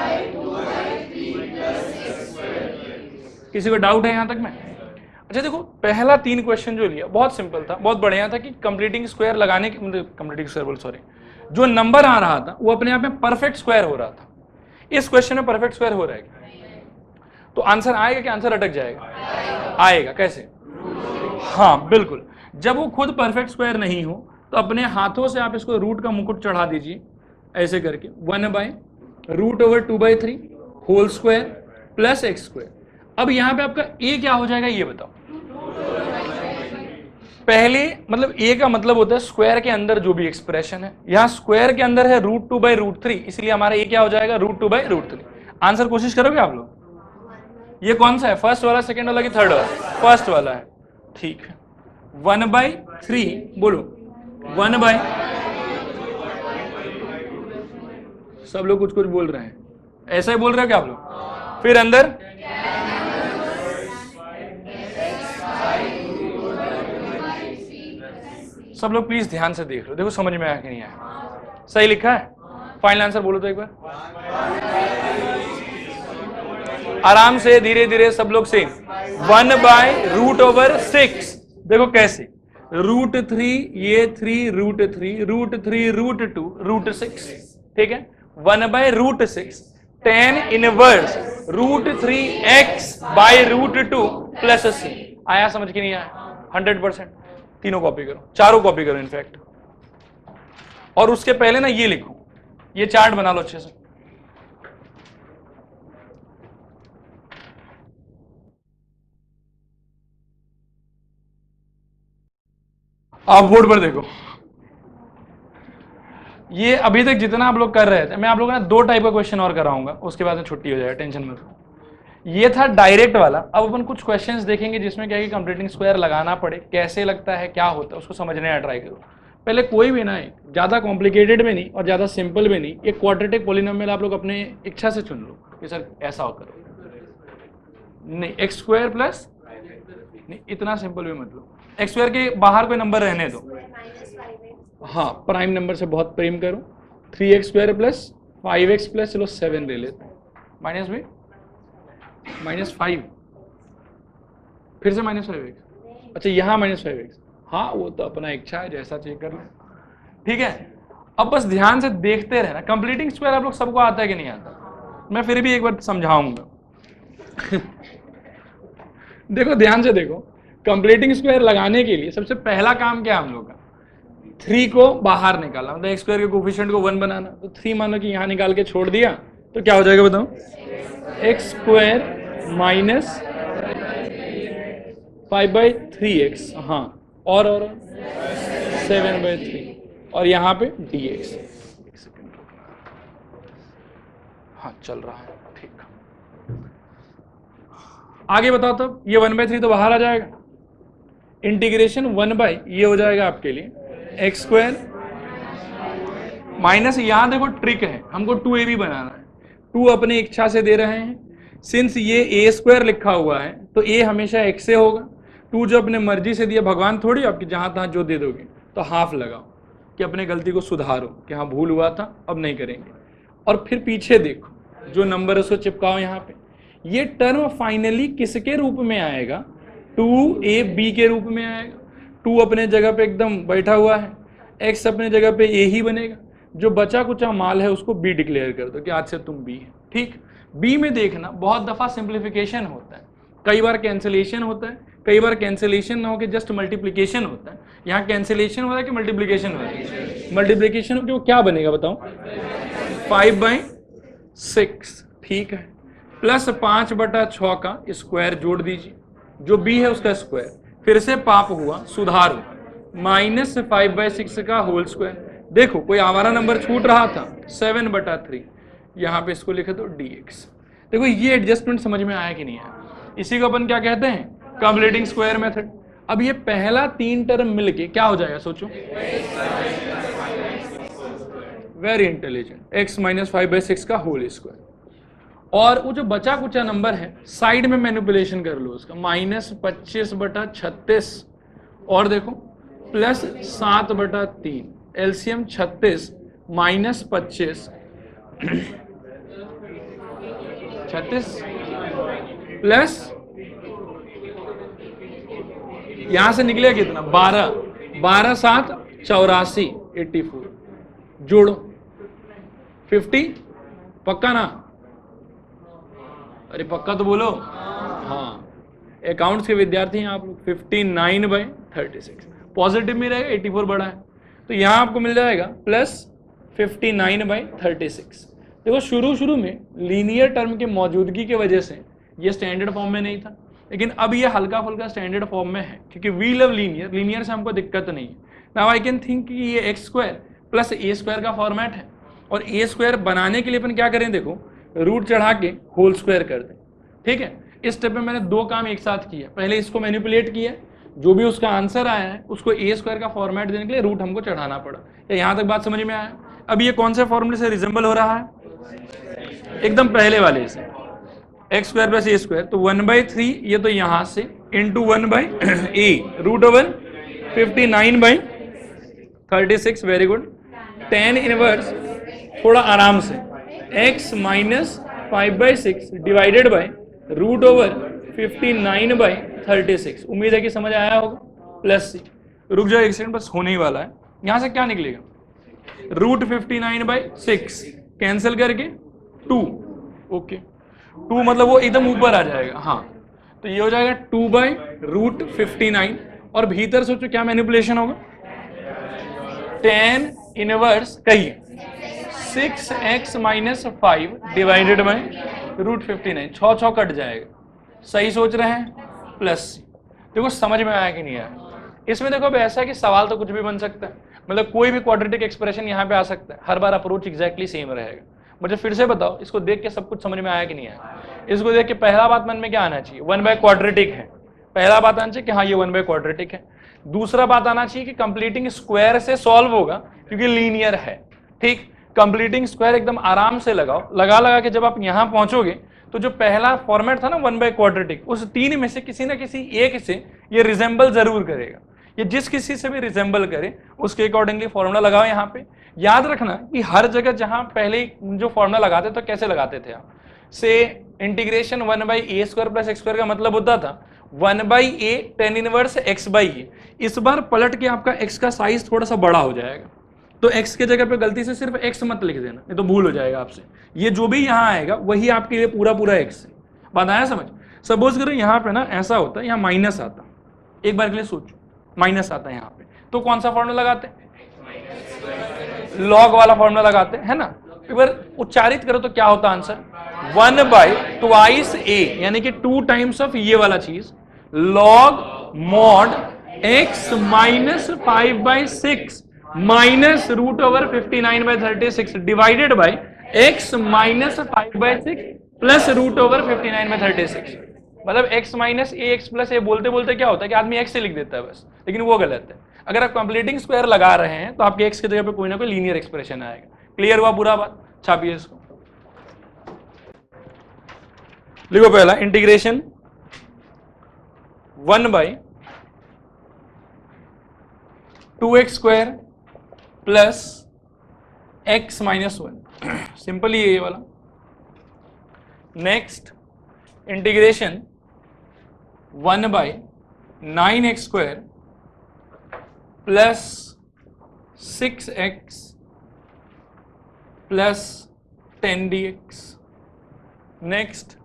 किसी को डाउट है यहां तक में। अच्छा देखो, पहला 3 क्वेश्चन जो लिया बहुत सिंपल था, बहुत बढ़िया था कि कंप्लीटिंग स्क्वायर लगाने की, कंप्लीटिंग स्क्वायर बोल सॉरी, जो नंबर आ रहा था वो अपने आप में परफेक्ट स्क्वायर हो रहा था। इस क्वेश्चन में परफेक्ट स्क्वायर हो रहेगा तो आंसर आएगा कि आंसर अटक जाएगा, आएगा कैसे, हाँ बिल्कुल, जब वो खुद परफेक्ट स्क्वायर नहीं हो तो अपने हाथों से आप इसको रूट का मुकुट चढ़ा दीजिए ऐसे करके, 1/√/2/3 whole square plus x square. अब यहां पे आपका a क्या हो जाएगा ये बताओ, पहले मतलब a का मतलब होता है स्क्वायर के अंदर जो भी एक्सप्रेशन है, यहां स्क्वायर के अंदर है √2/√3, इसलिए हमारा a क्या हो जाएगा √2/√3। आंसर कोशिश करोगे आप लोग, ये कौन सा है, फर्स्ट वाला, सेकंड वाला कि थर्ड वाला, फर्स्ट वाला है, ठीक है। 1/3 बोलो, 1/, सब लोग कुछ कुछ बोल रहे हैं, ऐसा ही बोल रहे हो क्या आप लोग, फिर अंदर सब लोग प्लीज ध्यान से देख लो, देखो समझ में आया कि नहीं आया, सही लिखा है, फाइनल आंसर बोलो तो एक बार, आराम से धीरे धीरे सब लोग सेम, 1/√6, देखो कैसे, √3 ये 3 √3 √2 ठीक है, 1/√6 tan inverse √3x/√2 plus c, आया समझ के नहीं आया, 100%। तीनों कॉपी करो, चारों कॉपी करो इनफैक्ट, और उसके पहले ना ये लिखो, ये चार्ट बना लो अच्छे से। आप बोर्ड पर देखो, ये अभी तक जितना आप लोग कर रहे थे, मैं आप लोगों ने 2 टाइप का क्वेश्चन और कराऊंगा, उसके बाद में छुट्टी हो जाएगा, टेंशन मत लो। ये था डायरेक्ट वाला, अब अपन कुछ क्वेश्चंस देखेंगे जिसमें क्या है कि कंप्लीटिंग स्क्वायर लगाना पड़े, कैसे लगता है, क्या होता है, उसको समझने का ट्राई करो। पहले कोई भी ना, ज्यादा कॉम्प्लिकेटेड भी नहीं और ज्यादा सिंपल भी नहीं, एक क्वाड्रेटिक पॉलिनोमियल आप लोग अपने इच्छा से चुन लो कि सर ऐसा हो करो, नहीं x² प्लस नहीं इतना सिंपल भी मत लो, एक्स स्क्वायर के बाहर कोई नंबर रहने दो, हाँ प्राइम नंबर से बहुत प्रेम करो, 3x square plus 5x plus चलो 7 ले लेते हैं, माइनस भी -5, फिर से -5x, अच्छा यहाँ -5x, हाँ वो तो अपना इच्छा है, जैसा चेक कर लो, ठीक है। अब बस ध्यान से देखते रहना, कंप्लीटिंग स्क्वायर आप लोग सबको आता है कि नहीं आता, मैं फिर भी एक बार समझाऊंगा। देखो ध्यान से देखो, कंप्लीटिंग स्क्वायर लगाने के लिए सबसे पहला काम क्या हम लोग का, 3 को बाहर निकाला, मतलब एक्स स्क्वायर के कोफिशिएंट को 1 बनाना, तो 3 मानो कि यहाँ निकाल के छोड़ दिया तो क्या हो जाएगा बताओ, एक्स स्क्वायर माइनस 5/3x, हाँ और 7/3, और यहाँ पे dx, एक सेकंड रुकना, हाँ चल रहा है ठीक। आगे बताओ तब, ये 1/3 तो बाहर आ जाएगा, इंटीग्रेशन 1 ये हो जाएगा आपके लिए एक्स स्क्वायर माइनस, यहाँ देखो ट्रिक है, हमको 2ab बनाना है, 2 अपनी इच्छा से दे रहे हैं, सिंस ये a स्क्वायर लिखा हुआ है तो a हमेशा x से होगा, 2 जो अपने मर्जी से दिया, भगवान थोड़ी आपकी जहां तहां जो दे दोगे, तो हाफ लगाओ कि अपने गलती को सुधारो कि हाँ भूल हुआ था अब नहीं करेंगे, और फिर पीछे देखो जो नंबर है उसको चिपकाओ यहाँ पे, ये टर्म फाइनली किसके रूप में आएगा, 2ab के रूप में आएगा, 2 अपने जगह पे एकदम बैठा हुआ है, x अपने जगह पे a ही बनेगा, जो बचा कुचा माल है उसको b डिक्लेयर कर दो कि आज से तुम b है, ठीक। b में देखना बहुत दफा सिंप्लीफिकेशन होता है, कई बार कैंसिलेशन होता है, कई बार कैंसिलेशन ना होकर जस्ट मल्टीप्लिकेशन होता है, यहाँ कैंसिलेशन हो रहा है कि मल्टीप्लिकेशन हो रहा है, मल्टीप्लिकेशन होकर वो क्या बनेगा बताओ, 5/6, ठीक है, प्लस 5/6 का स्क्वायर जोड़ दीजिए, जो b है उसका स्क्वायर, फिर से पाप हुआ सुधारो, -5/6 का होल स्क्वायर, देखो कोई आवारा नंबर छूट रहा था, 7/3, यहाँ पे इसको लिखे तो dx, देखो ये एडजस्टमेंट समझ में आया कि नहीं आया, इसी को अपन क्या कहते हैं, कंप्लीटिंग स्क्वायर मेथड। अब ये पहला 3 टर्म मिलके क्या हो जाएगा सोचो, वेरी इंटेलिजेंट, x -5/6 का होल स्क्वायर, और वो जो बचा कुचा नंबर है साइड में मैनिपुलेशन कर लो उसका, -25/36, और देखो प्लस 7/3, एलसीएम 36 -25 36 प्लस यहां से निकलेगा कितना, 12 7 84, 84, जोड़ो 50, पक्का ना, अरे पक्का तो बोलो, हाँ अकाउंट्स के विद्यार्थी हैं आप लोग, 59/36, पॉजिटिव में रहेगा, 84 बड़ा है, तो यहां आपको मिल जाएगा प्लस 59/36। देखो शुरू में लीनियर टर्म की मौजूदगी की वजह से ये स्टैंडर्ड फॉर्म में नहीं था, लेकिन अब ये हल्का फुल्का स्टैंडर्ड फॉर्म में है, क्योंकि वी लव लीनियर, लीनियर से हमको दिक्कत नहीं है। नाउ आई कैन थिंक कि ये x square plus a square का फॉर्मेट है, और ए स्क्वायर बनाने के लिए अपन क्या करें, देखो रूट चढ़ा के होल स्क्वायर कर दें, ठीक है। इस स्टेप में मैंने 2 काम एक साथ किया, पहले इसको मैनिपुलेट किया, जो भी उसका आंसर आया है उसको ए स्क्वायर का फॉर्मेट देने के लिए रूट हमको चढ़ाना पड़ा, यहाँ तक बात समझ में आया। अब ये कौन से फॉर्मूले से रिजेंबल हो रहा है, एकदम पहले वाले से, x square plus a square, तो 1/3 ये तो यहां से into 1/a √59/36, very good, tan inverse, थोड़ा आराम से, x -5/6 डिवाइडेड बाय √59/36, उम्मीद है कि समझ आया होगा, प्लस सी, रुक जाओ एक सेकंड, बस होने ही वाला है, यहां से क्या निकलेगा, √59/6 कैंसिल करके 2, ओके 2 मतलब वो एकदम ऊपर आ जाएगा, हाँ तो ये हो जाएगा 2/√59, और भीतर सोचो क्या मैनिपुलेशन होगा, tan इनवर्स कहिए 6x - 5 डिवाइडेड बाय √59, 6 कट जाएगा, सही सोच रहे हैं, प्लस देखो समझ में आया कि नहीं आया। इसमें देखो अब ऐसा है कि सवाल तो कुछ भी बन सकता है, मतलब कोई भी क्वाड्रेटिक एक्सप्रेशन यहाँ पे आ सकता है, हर बार अप्रोच एग्जैक्टली सेम रहेगा। मुझे फिर से बताओ, इसको देख के सब कुछ समझ में आया कि नहीं आया। इसको देख के पहला बात मन में क्या आना चाहिए, 1/क्वाड्रेटिक है, पहला बात आना चाहिए कि हाँ ये 1/क्वाड्रेटिक है। दूसरा बात आना चाहिए कि कंप्लीटिंग स्क्वायर से सॉल्व होगा क्योंकि लीनियर है, ठीक। कंप्लीटिंग स्क्वायर एकदम आराम से लगाओ, लगा के जब आप यहाँ पहुंचोगे तो जो पहला फॉर्मेट था ना 1/क्वाड्रेटिक, उस तीन में से किसी ना किसी एक से ये रिजेंबल जरूर करेगा। ये जिस किसी से भी रिजेंबल करे उसके अकॉर्डिंगली फॉर्मूला लगाओ यहाँ पे। याद रखना कि हर जगह जहां पहले जो फॉर्मूला लगाते तो कैसे लगाते थे आप, से इंटीग्रेशन 1/a² + x² का मतलब होता था 1/a tan इनवर्स x/a। इस बार पलट के आपका x का साइज थोड़ा सा बड़ा हो जाएगा, तो x के जगह पे गलती से सिर्फ x मत लिख देना, नहीं तो भूल हो जाएगा आपसे। ये जो भी यहाँ आएगा वही आपके लिए पूरा पूरा x है। बात आया समझ? सपोज करो यहाँ पे ना ऐसा होता है, यहाँ माइनस आता, एक बार के लिए सोचो, माइनस आता है यहाँ पे, तो कौन सा फॉर्मूला लगाते हैं? लॉग वाला फॉर्मूला लगाते हैं, है ना। एक बार उच्चारित करो तो क्या होता आंसर? 1/2a, यानी कि 2 टाइम्स ऑफ ये वाला चीज, log mod x - 5/6 minus √59/36 divided by x - 5/6 plus √59/36। मतलब x माइनस ए x प्लस ए बोलते बोलते क्या होता है कि आदमी x से लिख देता है बस, लेकिन वो गलत है। अगर आप कंप्लीटिंग स्क्वायर लगा रहे हैं तो आपके x की जगह पे कोई ना कोई लीनियर एक्सप्रेशन आएगा। क्लियर हुआ पूरा बात? छापिए इसको, लिखो पहला integration 1/2x² plus x - 1, simply ये वाला। Next integration 1/9x² plus 6x plus 10 dx। Next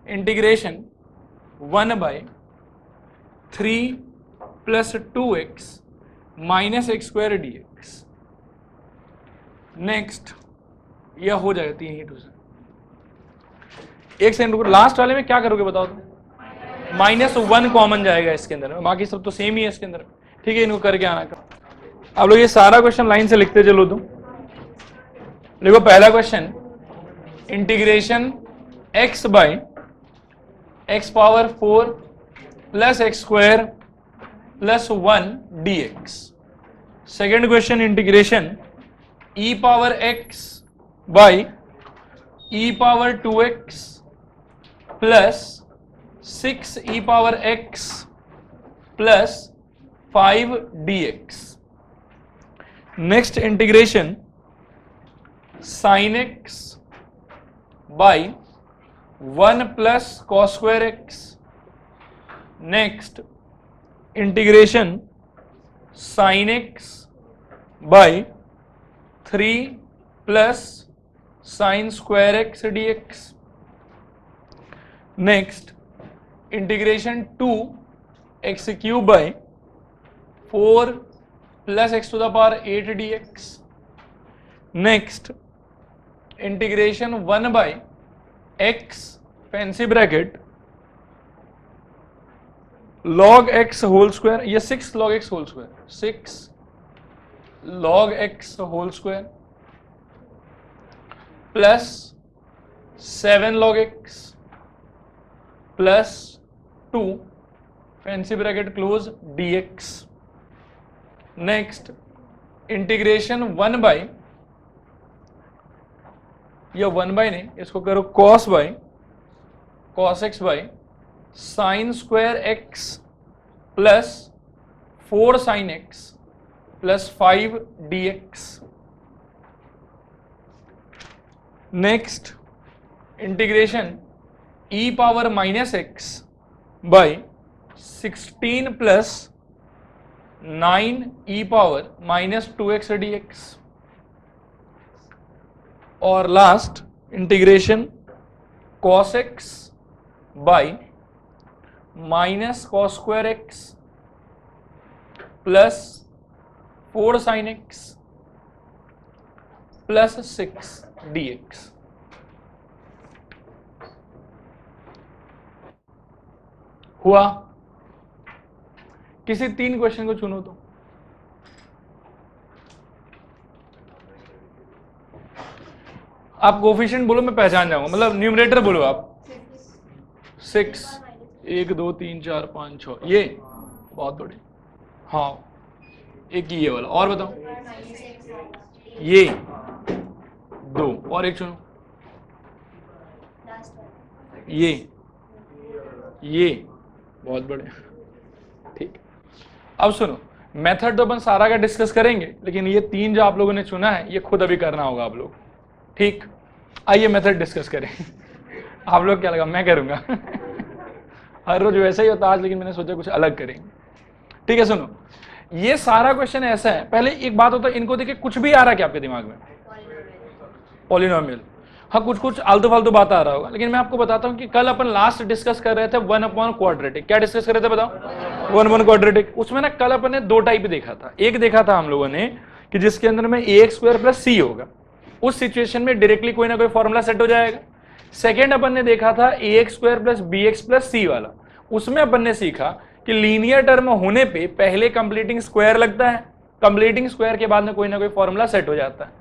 integration 1/3 plus 2x minus x² dx। Next यह हो जाएगा 3 ही 2 से। एक सेकंड, लास्ट वाले में क्या करोगे बताओ तो? -1 कॉमन जाएगा इसके अंदर में, बाकी सब तो सेम ही है इसके अंदर। ठीक है, इनको करके आना करो। आप लोग ये सारा क्वेश्चन लाइन से लिखते चलो। तो देखो पहला question, integration x/x⁴ plus x² plus 1 dx। Second question, integration e⁴e⁴2x plus 6e⁴x plus 5 dx। Next integration sin x by 1 plus cos² x। Next integration sin x by 3 plus sin² x dx। Next integration 2x³ by 4 plus x⁸ dx। Next integration 1/x fancy bracket log x whole square, ये 6 log x whole square, 6 log x whole square plus 7 log x plus 2 fancy bracket close dx। Next integration 1/, या 1/, नहीं, इसको करो cos x by sin² x plus 4 sin x plus 5 dx। Next integration e⁻−x by 16 plus 9e⁻−2x dx। और last integration cos x by -cos² x plus 4 sin x plus 6 dx। हुआ? किसी 3 question को चुनो तो। आप कोफिशिएंट बोलो, मैं पहचान जाऊंगा, मतलब न्यूमरेटर बोलो आप। 6 1 2 3 4 5 6, ये बहुत बड़ी। हाँ, एक ये वाला, और बताओ। ये 2 और एक चुनो। ये बहुत बढ़िया। ठीक, अब सुनो, मेथड तो अपन सारा का डिस्कस करेंगे, लेकिन ये 3 जो आप लोगों ने चुना है ये खुद अभी करना होगा आप लोग। ठीक, आइए मेथड डिस्कस करें। आप लोग क्या लगा, मैं करूंगा? हर रोज वैसा ही होता आज, लेकिन मैंने सोचा कुछ अलग करेंगे। ठीक है, सुनो, ये सारा क्वेश्चन ऐसा है। पहले एक बात होता है, इनको देखिए कुछ भी आ रहा है क्या आपके दिमाग में? पॉलिनोमियल। हाँ, कुछ कुछ आलतू फालतू बात आ रहा होगा, लेकिन मैं आपको बताता हूँ कि कल अपन लास्ट डिस्कस कर रहे थे 1/क्वाड्रेटिक। क्या डिस्कस कर रहे थे बताओ? 1/क्वाड्रेटिक। उसमें ना कल अपन ने 2 टाइप देखा था। एक देखा था हम लोगों ने कि जिसके अंदर में ax² + c होगा, उस सिचुएशन में डायरेक्टली कोई ना कोई फॉर्मूला सेट हो जाएगा। सेकेंड अपन ने देखा था ax² + bx + c वाला। उसमें अपन ने सीखा कि लीनियर टर्म होने पे पहले कंप्लीटिंग स्क्वायर लगता है, कंप्लीटिंग स्क्वायर के बाद में कोई ना कोई फॉर्मूला सेट हो जाता है।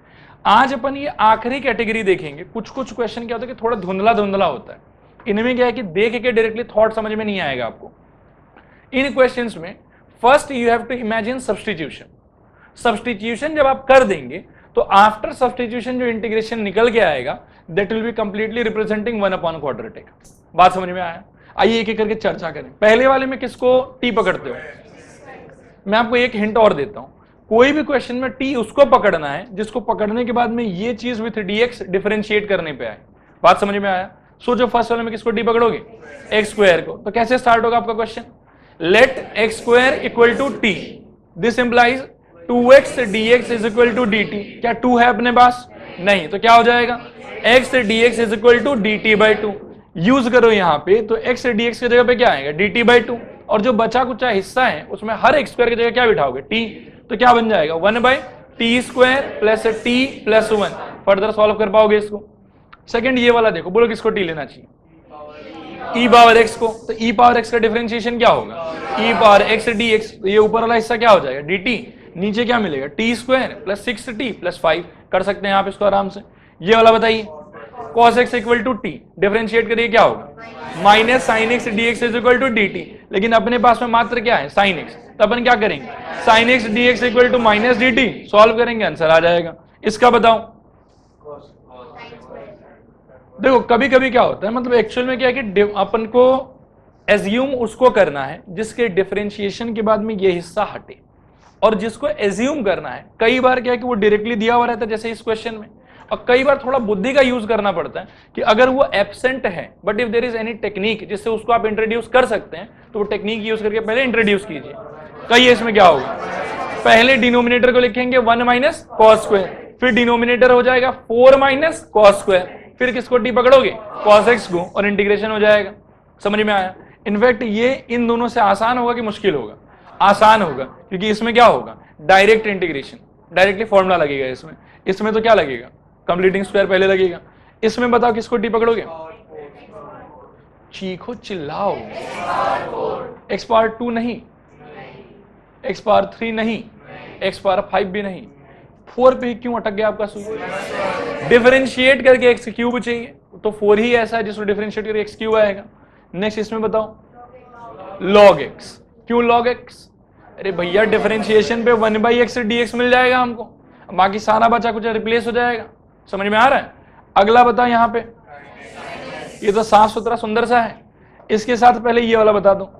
आज अपन ये आखिरी कैटेगरी देखेंगे। कुछ कुछ क्वेश्चन क्या होता है कि थोड़ा धुंधला धुंधला होता है। इनमें क्या है कि देख के डायरेक्टली थॉट समझ में नहीं आएगा आपको। इन क्वेश्चंस में first you have to imagine substitution. Substitution जब आप कर देंगे तो आफ्टर सब्स्टिट्यूशन जो इंटीग्रेशन निकल के आएगा that will be completely representing quadratic. बात समझ में आया? आइए एक एक करके चर्चा करें। पहले वाले में किसको टी पकड़ते हो? मैं आपको एक हिंट और देता हूं, कोई भी क्वेश्चन में टी उसको पकड़ना है जिसको पकड़ने के बाद में ये चीज विथ dx डिफरेंशिएट करने पे आए। बात समझ में आया? सोचो फर्स्ट वाले में किसको टी पकड़ोगे? x² को। तो कैसे स्टार्ट होगा आपका question? Let x² = t, this implies 2x dx = dt। क्या 2 है अपने पास? नहीं, तो क्या हो जाएगा? x dx = dt/2। यूज करो यहां पे, तो x dx की जगह पे क्या आएगा? dt/2। और जो बचा कुचा हिस्सा है उसमें हर x² की जगह क्या बिठाओगे? t। तो क्या बन जाएगा? 1/t² + t + 1। फर्दर सॉल्व कर पाओगे इसको? सेकंड ये वाला देखो, बोलो किसको टी लेना चाहिए? e⁻x को। तो e⁻x का डिफरेंशिएशन क्या होगा? e⁻x dx। तो ये ऊपर वाला हिस्सा क्या हो जाएगा? dt। नीचे क्या मिलेगा? t² + 6t + 5। कर सकते हैं आप इसको आराम से। ये वाला बताइए, cos x = t, डिफरेंशिएट करिए क्या होगा? -sin x dx = dt। लेकिन अपने पास में मात्र क्या है? sin x। तो अपन क्या करेंगे? sin x dx = -dt। Solve करेंगे, आंसर आ जाएगा। इसका बताओ। देखो कभी कभी क्या होता है, मतलब एक्चुअल में क्या है कि अपन को एज्यूम उसको करना है जिसके डिफरेंशिएशन के बाद में ये हिस्सा हटे, और जिसको एज्यूम करना है कई बार क्या है कि वो डायरेक्टली दिया हुआ रहता है जैसे इस क्वेश्चन में, और कई बार थोड़ा बुद्धि का यूज करना पड़ता है कि अगर वो एब्सेंट है but if there is any technique जिससे उसको आप इंट्रोड्यूस कर सकते हैं तो वो टेक्निक यूज करके पहले इंट्रोड्यूस कीजिए। कहिए इसमें क्या होगा? पहले डिनोमिनेटर को लिखेंगे 1 - cos², फिर डिनोमिनेटर हो जाएगा 4 - cos², फिर किसको टी पकड़ोगे? cos x को, और इंटीग्रेशन हो जाएगा। समझ में आया? इनफैक्ट ये इन दोनों से आसान होगा कि मुश्किल होगा? आसान होगा, क्योंकि इसमें क्या होगा? डायरेक्ट इंटीग्रेशन, डायरेक्टली फॉर्मूला लगेगा इसमें। इसमें तो क्या लगेगा? कंप्लीटिंग स्क्वायर पहले लगेगा। इसमें बताओ किसको टी पकड़ोगे? चीखो, चिल्लाओ। x⁻2 नहीं, x⁻3 नहीं, x⁻5 भी नहीं। 4 पे क्यों अटक गया आपका सुई? डिफरेंशिएट करके x³ चाहिए, तो 4 ही ऐसा है जिसको डिफरेंशिएट करके x³ आएगा। नेक्स्ट इसमें बताओ log x। क्यों log x? अरे भैया डिफरेंशिएशन पे 1/x dx मिल जाएगा हमको, बाकी सारा बचा कुछ रिप्लेस हो जाएगा। समझ में आ रहा है? अगला बताओ यहां पे, ये तो साफ सुथरा सुंदर सा है। इसके साथ पहले ये वाला बता दो,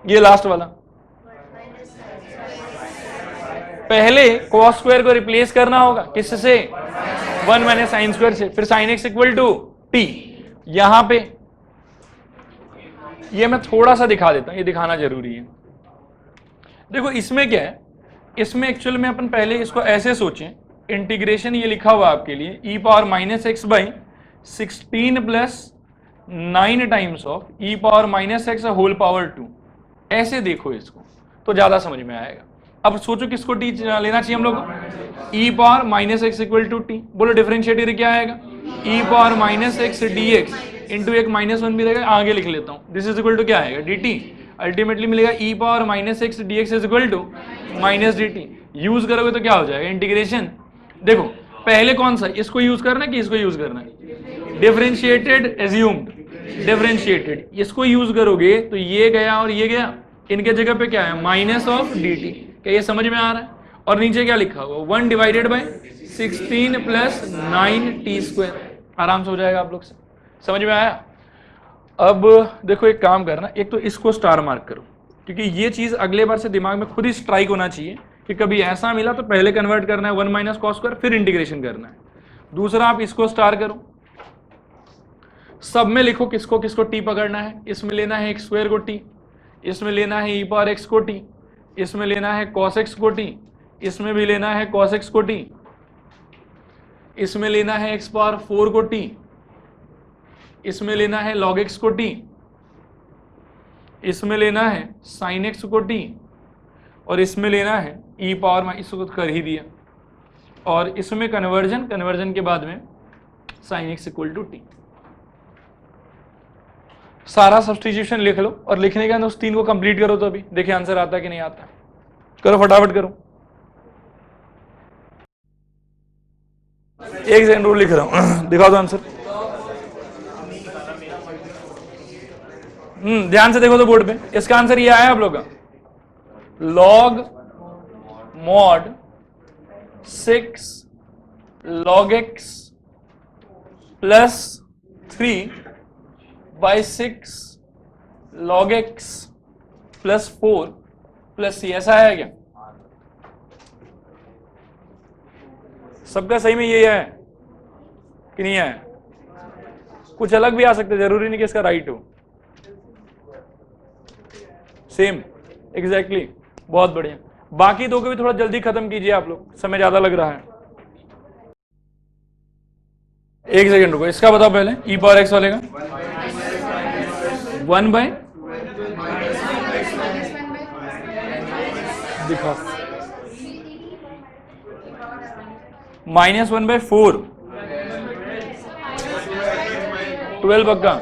ये लास्ट वाला। पहले cos² को रिप्लेस करना होगा किससे? 1 - sin² से। फिर sin x = t। यहां पे ये मैं थोड़ा सा दिखा देता हूं, ये दिखाना जरूरी है। देखो इसमें क्या है, इसमें एक्चुअल में अपन पहले इसको ऐसे सोचें, इंटीग्रेशन ये लिखा हुआ आपके लिए e⁻(x/16 + 9 टाइम्स ऑफ e⁻(x²) ऐसे देखो इसको तो ज्यादा समझ में आएगा। अब सोचो किसको टी लेना चाहिए हम लोग को? e⁻(x = t। बोलो डिफरेंशिएटर क्या आएगा? e⁻(x dx इंटू एक -1 भी रहेगा, आगे लिख लेता हूं। दिस इज इक्वल टू क्या आएगा? dt। अल्टीमेटली मिलेगा e⁻(x dx = -dt। यूज करोगे तो क्या हो जाएगा? इंटीग्रेशन। देखो पहले कौन सा, इसको यूज करना है कि इसको यूज करना है? Differentiated assumed, differentiated. इसको यूज करोगे तो ये गया और ये गया, इनके जगह पे क्या है? -(dt). क्या ये समझ में आ रहा है? और नीचे क्या लिखा हुआ? 1/16 + 9t²। आराम से हो जाएगा आप लोग से। समझ में आया? अब देखो एक काम करना, एक तो इसको स्टार मार्क करो, क्योंकि ये चीज अगले बार से दिमाग में खुद ही स्ट्राइक होना चाहिए कि कभी ऐसा मिला तो पहले कन्वर्ट करना है 1 माइनस कॉस स्क्वायर, फिर इंटीग्रेशन करना है। दूसरा आप इसको स्टार करो, सब में लिखो किसको किसको टी पकड़ना है। इसमें लेना है एक्स स्क्वायर को टी, इसमें लेना है ई पावर एक्स को टी, इसमें लेना है कॉस एक्स को टी, इसमें भी लेना है कॉस एक्स को टी, इसमें लेना है एक्स पावर 4 को टी, इसमें लेना है log x को t, इसमें लेना है sin x को t, और इसमें लेना है e पावर में, इसको कर ही दिया, और इसमें कन्वर्जन के बाद में sin x equal to t. सारा सब्स्टिट्यूशन लिख लो और लिखने के अंदर उस 3 को कंप्लीट करो, तो अभी देखिए आंसर आता है कि नहीं आता। करो फटाफट करो। एक सेकंड रूल लिख रहा हूं, दिखा दो आंसर। ध्यान से देखो तो बोर्ड पे, इसका आंसर ये आया आप लोग का, log mod 6 log x plus 3 by 6 log x plus 4 plus c, ऐसा है क्या? सबका सही में ये है कि नहीं है? कुछ अलग भी आ सकते, जरूरी नहीं कि इसका राइट हो। सेम एग्जैक्टली, बहुत बढ़िया। बाकी दो को भी थोड़ा जल्दी खत्म कीजिए आप लोग, समय ज्यादा लग रहा है। एक सेकंड रुको, इसका बताओ पहले, ई पावर एक्स वाले का 1 बाय दिखा -1/4 12 पक्का।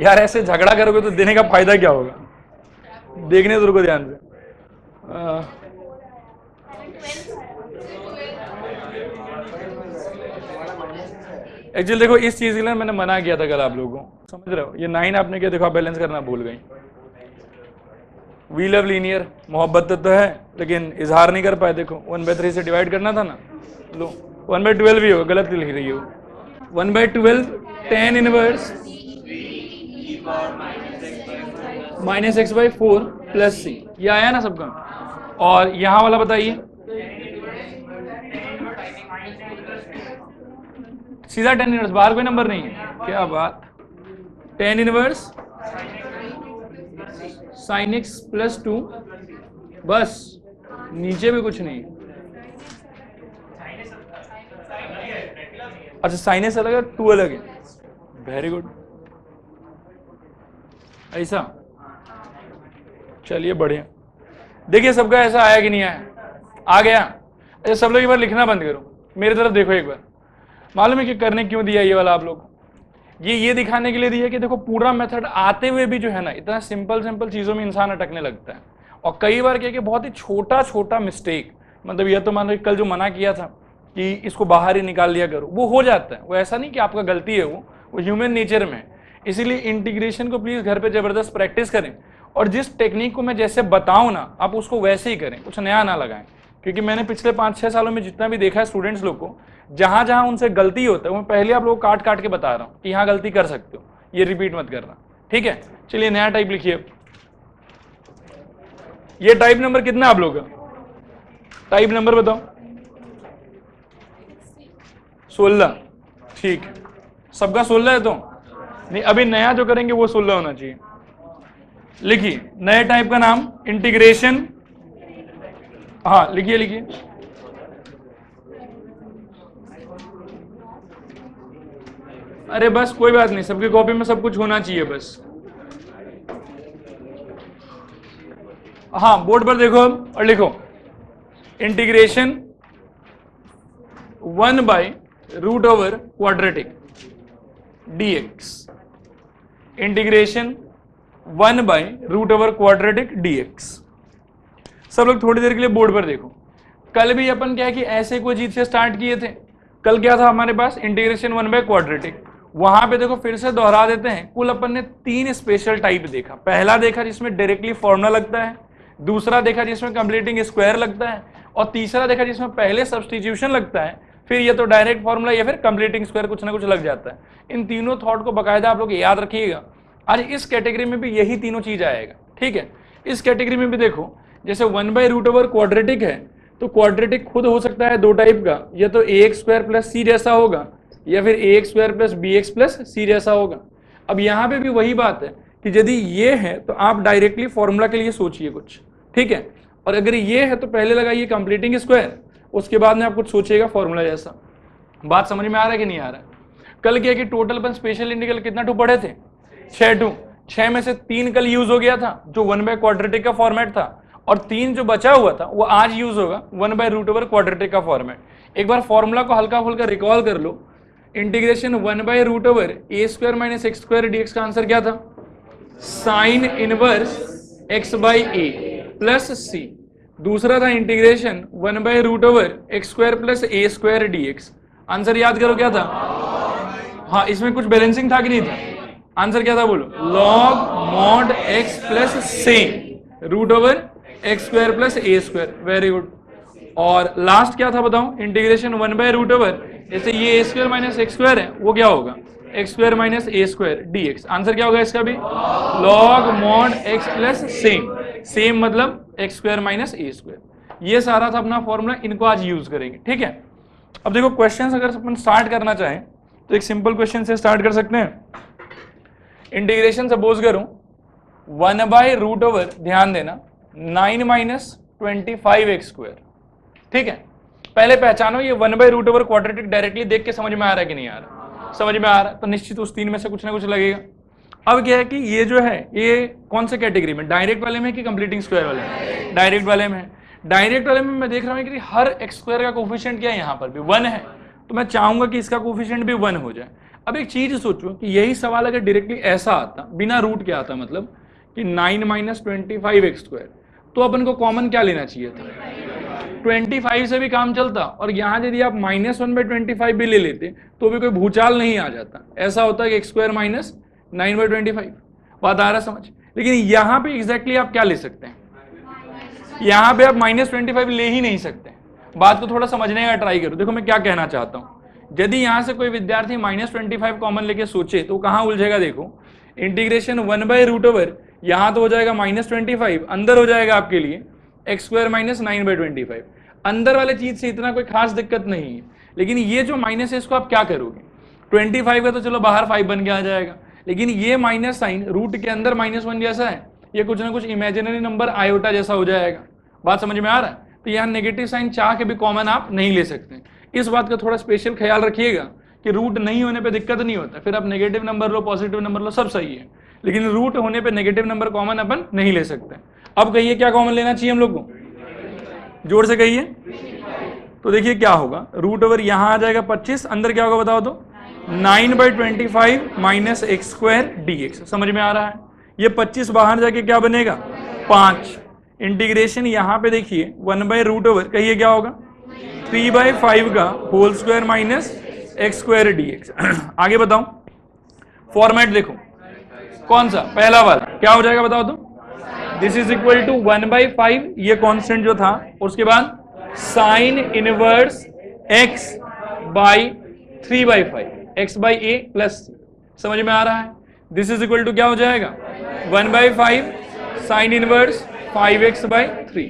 यार ऐसे झगड़ा करोगे तो देने का फायदा क्या होगा? देखने दो, रुको ध्यान से। एक्चुअली देखो इस चीज के लिए मैंने मना किया था कल आप लोगों को, समझ रहे हो? ये 9 आपने क्या देखो, बैलेंस करना भूल गई। वी लव लीनियर, मोहब्बत तो है लेकिन इजहार नहीं कर पाए। देखो 1/3 से डिवाइड करना था ना, लो 1/12 ही हो, गलत लिख रही हो। 1/12 tan inverse -x/4 plus c, ये आया ना सबका। और यहां वाला बताइए, सीधा tan इनवर्स, बाहर कोई नंबर नहीं है, क्या बात। tan inverse sin x plus 2, बस, नीचे भी कुछ नहीं। अच्छा sin s अलग है, 2 अलग है, वेरी गुड। ऐसा, चलिए बढ़िया। देखिए सबका ऐसा आया कि नहीं आया? आ गया। अच्छा सब लोग एक बार लिखना बंद करो, मेरी तरफ देखो एक बार। मालूम है कि करने क्यों दिया ये वाला आप लोग? ये दिखाने के लिए दिया कि देखो पूरा मेथड आते हुए भी जो है ना, इतना सिंपल चीजों में इंसान अटकने लगता है। और कई बार क्या कि बहुत ही छोटा मिस्टेक, मतलब यह तो मान लो कल जो मना किया था कि इसको बाहर ही निकाल लिया करो, वो हो जाता है। वो ऐसा नहीं कि आपका गलती है, वो ह्यूमन नेचर में। इसीलिए इंटीग्रेशन को प्लीज घर पे जबरदस्त प्रैक्टिस करें, और जिस टेक्निक को मैं जैसे बताऊं ना, आप उसको वैसे ही करें, कुछ नया ना लगाएं। क्योंकि मैंने पिछले 5-6 सालों में जितना भी देखा है स्टूडेंट्स लोग को, जहां जहां उनसे गलती होता है वो पहले आप लोग काट के बता रहा हूं कि यहां गलती कर सकते हो, ये रिपीट मत करना, ठीक है? चलिए नया टाइप लिखिए। ये टाइप नंबर कितना आप लोग का? टाइप नंबर बताओ। 16, ठीक है। सबका 16 है तो नहीं, अभी नया जो करेंगे वो 16 होना चाहिए। लिखिए नए टाइप का नाम, इंटीग्रेशन। हाँ लिखिए। अरे बस कोई बात नहीं, सबकी कॉपी में सब कुछ होना चाहिए बस। हाँ बोर्ड पर देखो और लिखो इंटीग्रेशन 1/√/क्वाड्रेटिक dx, इंटीग्रेशन 1/√/क्वाड्रेटिक dx। सब लोग थोड़ी देर के लिए बोर्ड पर देखो। कल भी अपन क्या है कि ऐसे कोई चीज से स्टार्ट किए थे। कल क्या था हमारे पास? इंटीग्रेशन 1/क्वाड्रेटिक। वहां पे देखो फिर से दोहरा देते हैं, कुल अपन ने 3 स्पेशल टाइप देखा। पहला देखा जिसमें डायरेक्टली फॉर्मूला लगता है, दूसरा देखा जिसमें कंप्लीटिंग स्क्वायर लगता है, और तीसरा देखा जिसमें पहले सब्स्टिट्यूशन लगता है फिर ये तो डायरेक्ट फॉर्मूला या फिर कंप्लीटिंग स्क्वायर कुछ ना कुछ लग जाता है। इन तीनों थॉट को बकायदा आप लोग याद रखिएगा। आज इस कैटेगरी में भी यही तीनों चीज आएगा, ठीक है। इस कैटेगरी में भी देखो, जैसे 1/√ओवर क्वाड्रेटिक है, तो क्वाड्रेटिक खुद हो सकता है दो टाइप का, या तो ax² + c जैसा होगा, या फिर ax² + bx + c जैसा होगा। अब यहाँ पे भी वही बात है कि यदि ये है तो आप डायरेक्टली फॉर्मूला के लिए सोचिए कुछ, ठीक है। और अगर ये है तो पहले लगाइए कंप्लीटिंग स्क्वायर, उसके बाद में आप कुछ सोचिएगा फॉर्मूला जैसा। बात समझ में आ रहा है कि नहीं आ रहा है? कल क्या कि टोटल अपन स्पेशल इंटीग्रल कितना टू पढ़े थे? 6 टू। 6 में से 3 कल यूज हो गया था जो 1/क्वाड्रेटिक का फॉर्मेट था, और 3 जो बचा हुआ था वो आज यूज होगा 1/√ओवर क्वाड्रेटिक का फॉर्मेट। एक बार फॉर्मूला को हल्का फुल्का रिकॉल कर लो। इंटीग्रेशन 1/√ओवर a² - x² dx का आंसर क्या था? Sine inverse x/a plus c। दूसरा था integration 1/√ओवर x² + a² dx। Answer याद करो क्या था? हाँ, इसमें कुछ बैलेंसिंग था कि नहीं था? आंसर क्या था बोलो? log mod x plus same √over x² + a²। Very good. और लास्ट क्या था बताओ? इंटीग्रेशन 1/√ओवर, जैसे ये a² - x² है, वो क्या होगा? x² - a² dx। आंसर क्या होगा इसका भी? log mod x plus same. Same मतलब x² - a²। ये सारा था अपना फॉर्मूला, इनको आज यूज करेंगे, ठीक है। अब देखो क्वेश्चंस अगर अपन स्टार्ट करना चाहें तो एक सिंपल क्वेश्चन से स्टार्ट कर सकते हैं। इंटीग्रेशन सपोज करूं 1/√ओवर, ध्यान देना, 9 - 25x², ठीक है। पहले पहचानो ये 1/√ओवर क्वाड्रेटिक डायरेक्टली देख के समझ में आ रहा है कि नहीं आ रहा? समझ में आ रहा है तो निश्चित उस 3 में से कुछ ना कुछ लगेगा। अब क्या है कि ये जो है ये कौन से कैटेगरी में, डायरेक्ट वाले में कि कंप्लीटिंग स्क्वायर वाले में? डायरेक्ट वाले में। डायरेक्ट वाले में मैं देख रहा हूँ कि हर x² का कोफिशिएंट क्या है, यहाँ पर भी 1 है, तो मैं चाहूंगा कि इसका कोफिशिएंट भी 1 हो जाए। अब एक चीज सोचो कि यही सवाल अगर डायरेक्टली ऐसा आता, बिना रूट के आता, मतलब कि 9 - 25x², तो अपन को कॉमन क्या लेना चाहिए था? 25 से भी काम चलता, और यहाँ यदि आप -1/25 भी ले लेते तो भी कोई भूचाल नहीं आ जाता। ऐसा होता है कि x² - 9/25। बात आ रहा समझ? लेकिन यहाँ पे एग्जैक्टली आप क्या ले सकते हैं? यहाँ पे आप -25 ले ही नहीं सकते। बात को थोड़ा समझने का ट्राई करो। देखो मैं क्या कहना चाहता हूँ, यदि यहाँ से कोई विद्यार्थी -25 कॉमन लेके सोचे तो कहाँ उलझेगा? देखो इंटीग्रेशन 1/√ओवर, यहाँ तो हो जाएगा -25, अंदर हो जाएगा आपके लिए x² - 9/25। अंदर वाले चीज से इतना कोई खास दिक्कत नहीं है, लेकिन ये जो माइनस है इसको आप क्या करोगे? 25 का तो चलो बाहर 5 बन के आ जाएगा, लेकिन ये माइनस साइन रूट के अंदर -1 जैसा है, ये कुछ ना कुछ इमेजिनरी नंबर आयोटा जैसा हो जाएगा। बात समझ में आ रहा है? तो यहाँ नेगेटिव साइन चाह के भी कॉमन आप नहीं ले सकते। इस बात का थोड़ा स्पेशल ख्याल रखिएगा कि रूट नहीं होने पे दिक्कत नहीं होता, फिर आप नेगेटिव नंबर लो, पॉजिटिव नंबर लो, सब सही है, लेकिन रूट होने पे नेगेटिव नंबर कॉमन अपन नहीं ले सकते। अब कहिए क्या कॉमन लेना चाहिए हम लोग को? जोर से कहिए। तो देखिए क्या होगा, √ओवर यहाँ आ जाएगा 25, अंदर क्या होगा बताओ तो? 9/25 - x² dx। समझ में आ रहा है? ये 25 बाहर जाके क्या बनेगा? 5। इंटीग्रेशन यहाँ पे देखिए 1/√ओवर, कहिए क्या होगा? 3/5 का whole square minus x² dx। आगे बताओ फॉर्मेट देखो, कौन सा? पहला वाला क्या हो जाएगा बताओ तो? दिस इज इक्वल टू 1/5, ये कांस्टेंट जो था, उसके बाद sine inverse x/3/5, x/a plus c। समझ में आ रहा है? दिस इज इक्वल टू क्या हो जाएगा? 1/5 sine inverse 5x/3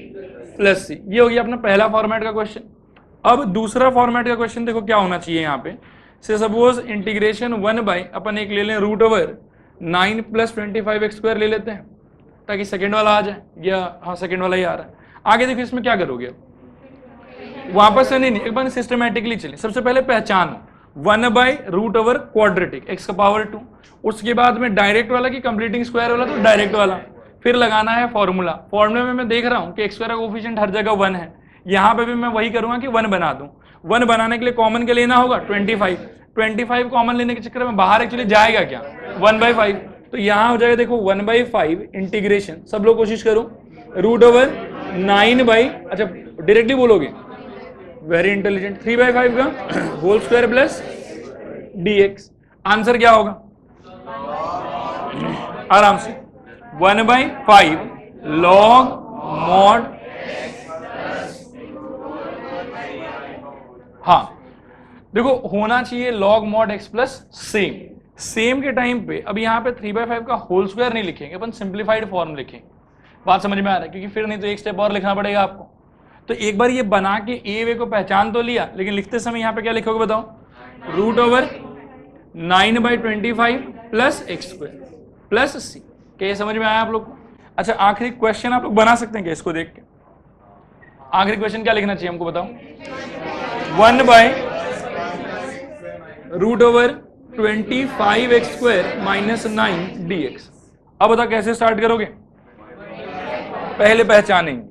plus c। ये हो गया अपना पहला फॉर्मेट का क्वेश्चन। अब दूसरा फॉर्मेट का क्वेश्चन देखो क्या होना चाहिए यहाँ पे। से सपोज इंटीग्रेशन 1/ अपन एक ले लें √ओवर 9 + 25x² ले लेते हैं ताकि सेकंड वाला आ जाए, या हाँ सेकंड वाला ही आ रहा है। आगे देखो इसमें क्या करोगे, वापस से नहीं, एक बार सिस्टमैटिकली चलिए। सबसे पहले पहचानो 1/√ओवर क्वाड्रेटिक x का पावर 2, उसके बाद में डायरेक्ट वाला कि कंप्लीटिंग स्क्वायर वाला? तो डायरेक्ट वाला। फिर लगाना है फॉर्मूला। फॉर्मूले में मैं देख रहा हूँ कि x² का कोफिशिएंट हर जगह 1 है, यहाँ पे भी मैं वही करूंगा कि 1 बना दूं। 1 बनाने के लिए कॉमन के लेना होगा 25 कॉमन लेने के चक्कर में बाहर एक्चुअली जाएगा क्या? 1/5। तो यहाँ हो जाएगा देखो 1/5 इंटीग्रेशन, सब लोग कोशिश करो, √ओवर 9 अच्छा डायरेक्टली बोलोगे, वेरी इंटेलिजेंट, 3/5 का whole square plus dx। Answer क्या होगा? आराम से 1/5 log mod, हाँ देखो होना चाहिए log mod x plus same के टाइम पे अब यहाँ पे 3/5 का होल स्क्वायर नहीं लिखेंगे, अपन सिंप्लीफाइड फॉर्म लिखेंगे। बात समझ में आ रहा है? क्योंकि फिर नहीं तो एक स्टेप और लिखना पड़ेगा आपको। तो एक बार ये बना के ए वे को पहचान तो लिया, लेकिन लिखते समय यहाँ पे क्या लिखोगे बताओ? √9/25 plus x square plus c। क्या ये समझ में आया आप लोग को? अच्छा, आखिरी क्वेश्चन आप लोग बना सकते हैं क्या इसको देख के? आखिरी क्वेश्चन क्या लिखना चाहिए हमको बताओ? 1/√25x square minus 9 dx। अब बताओ कैसे स्टार्ट करोगे? पहले पहचानेंगे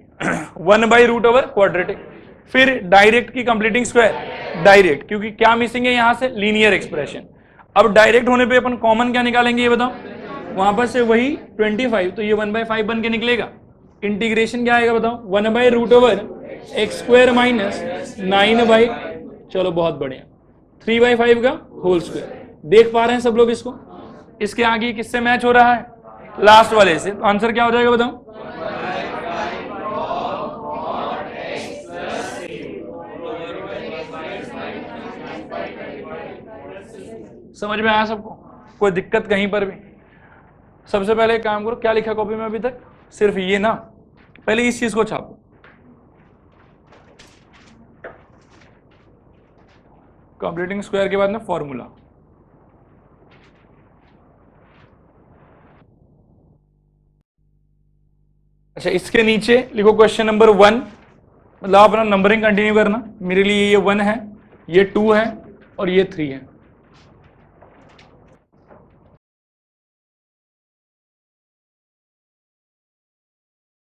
1/√ क्वाड्रेटिक, फिर डायरेक्ट की कंप्लीटिंग स्क्वायर डायरेक्ट, क्योंकि क्या मिसिंग है यहां से? Linear expression. अब डायरेक्ट होने पे अपन कॉमन क्या निकालेंगे ये बताओ? वहां पर से वही 25, तो ये 1/5 बन के निकलेगा। इंटीग्रेशन क्या आएगा बताओ? 1/√x स्क्वायर माइनस 9 चलो बहुत बढ़िया 3/5 का होल स्क्वायर। देख पा रहे हैं सब लोग इसको? इसके आगे किससे मैच हो रहा है? लास्ट वाले से। तो आंसर क्या हो जाएगा बताओ? समझ में आया सबको? कोई दिक्कत कहीं पर भी? सबसे पहले एक काम करो, क्या लिखा कॉपी में अभी तक? सिर्फ ये ना, पहले इस चीज को छापो। कंप्लीटिंग स्क्वायर के बाद में फॉर्मूला। अच्छा, इसके नीचे लिखो क्वेश्चन नंबर 1, मतलब अपना नंबरिंग कंटिन्यू करना। मेरे लिए ये 1 है, ये 2 है और ये 3 है।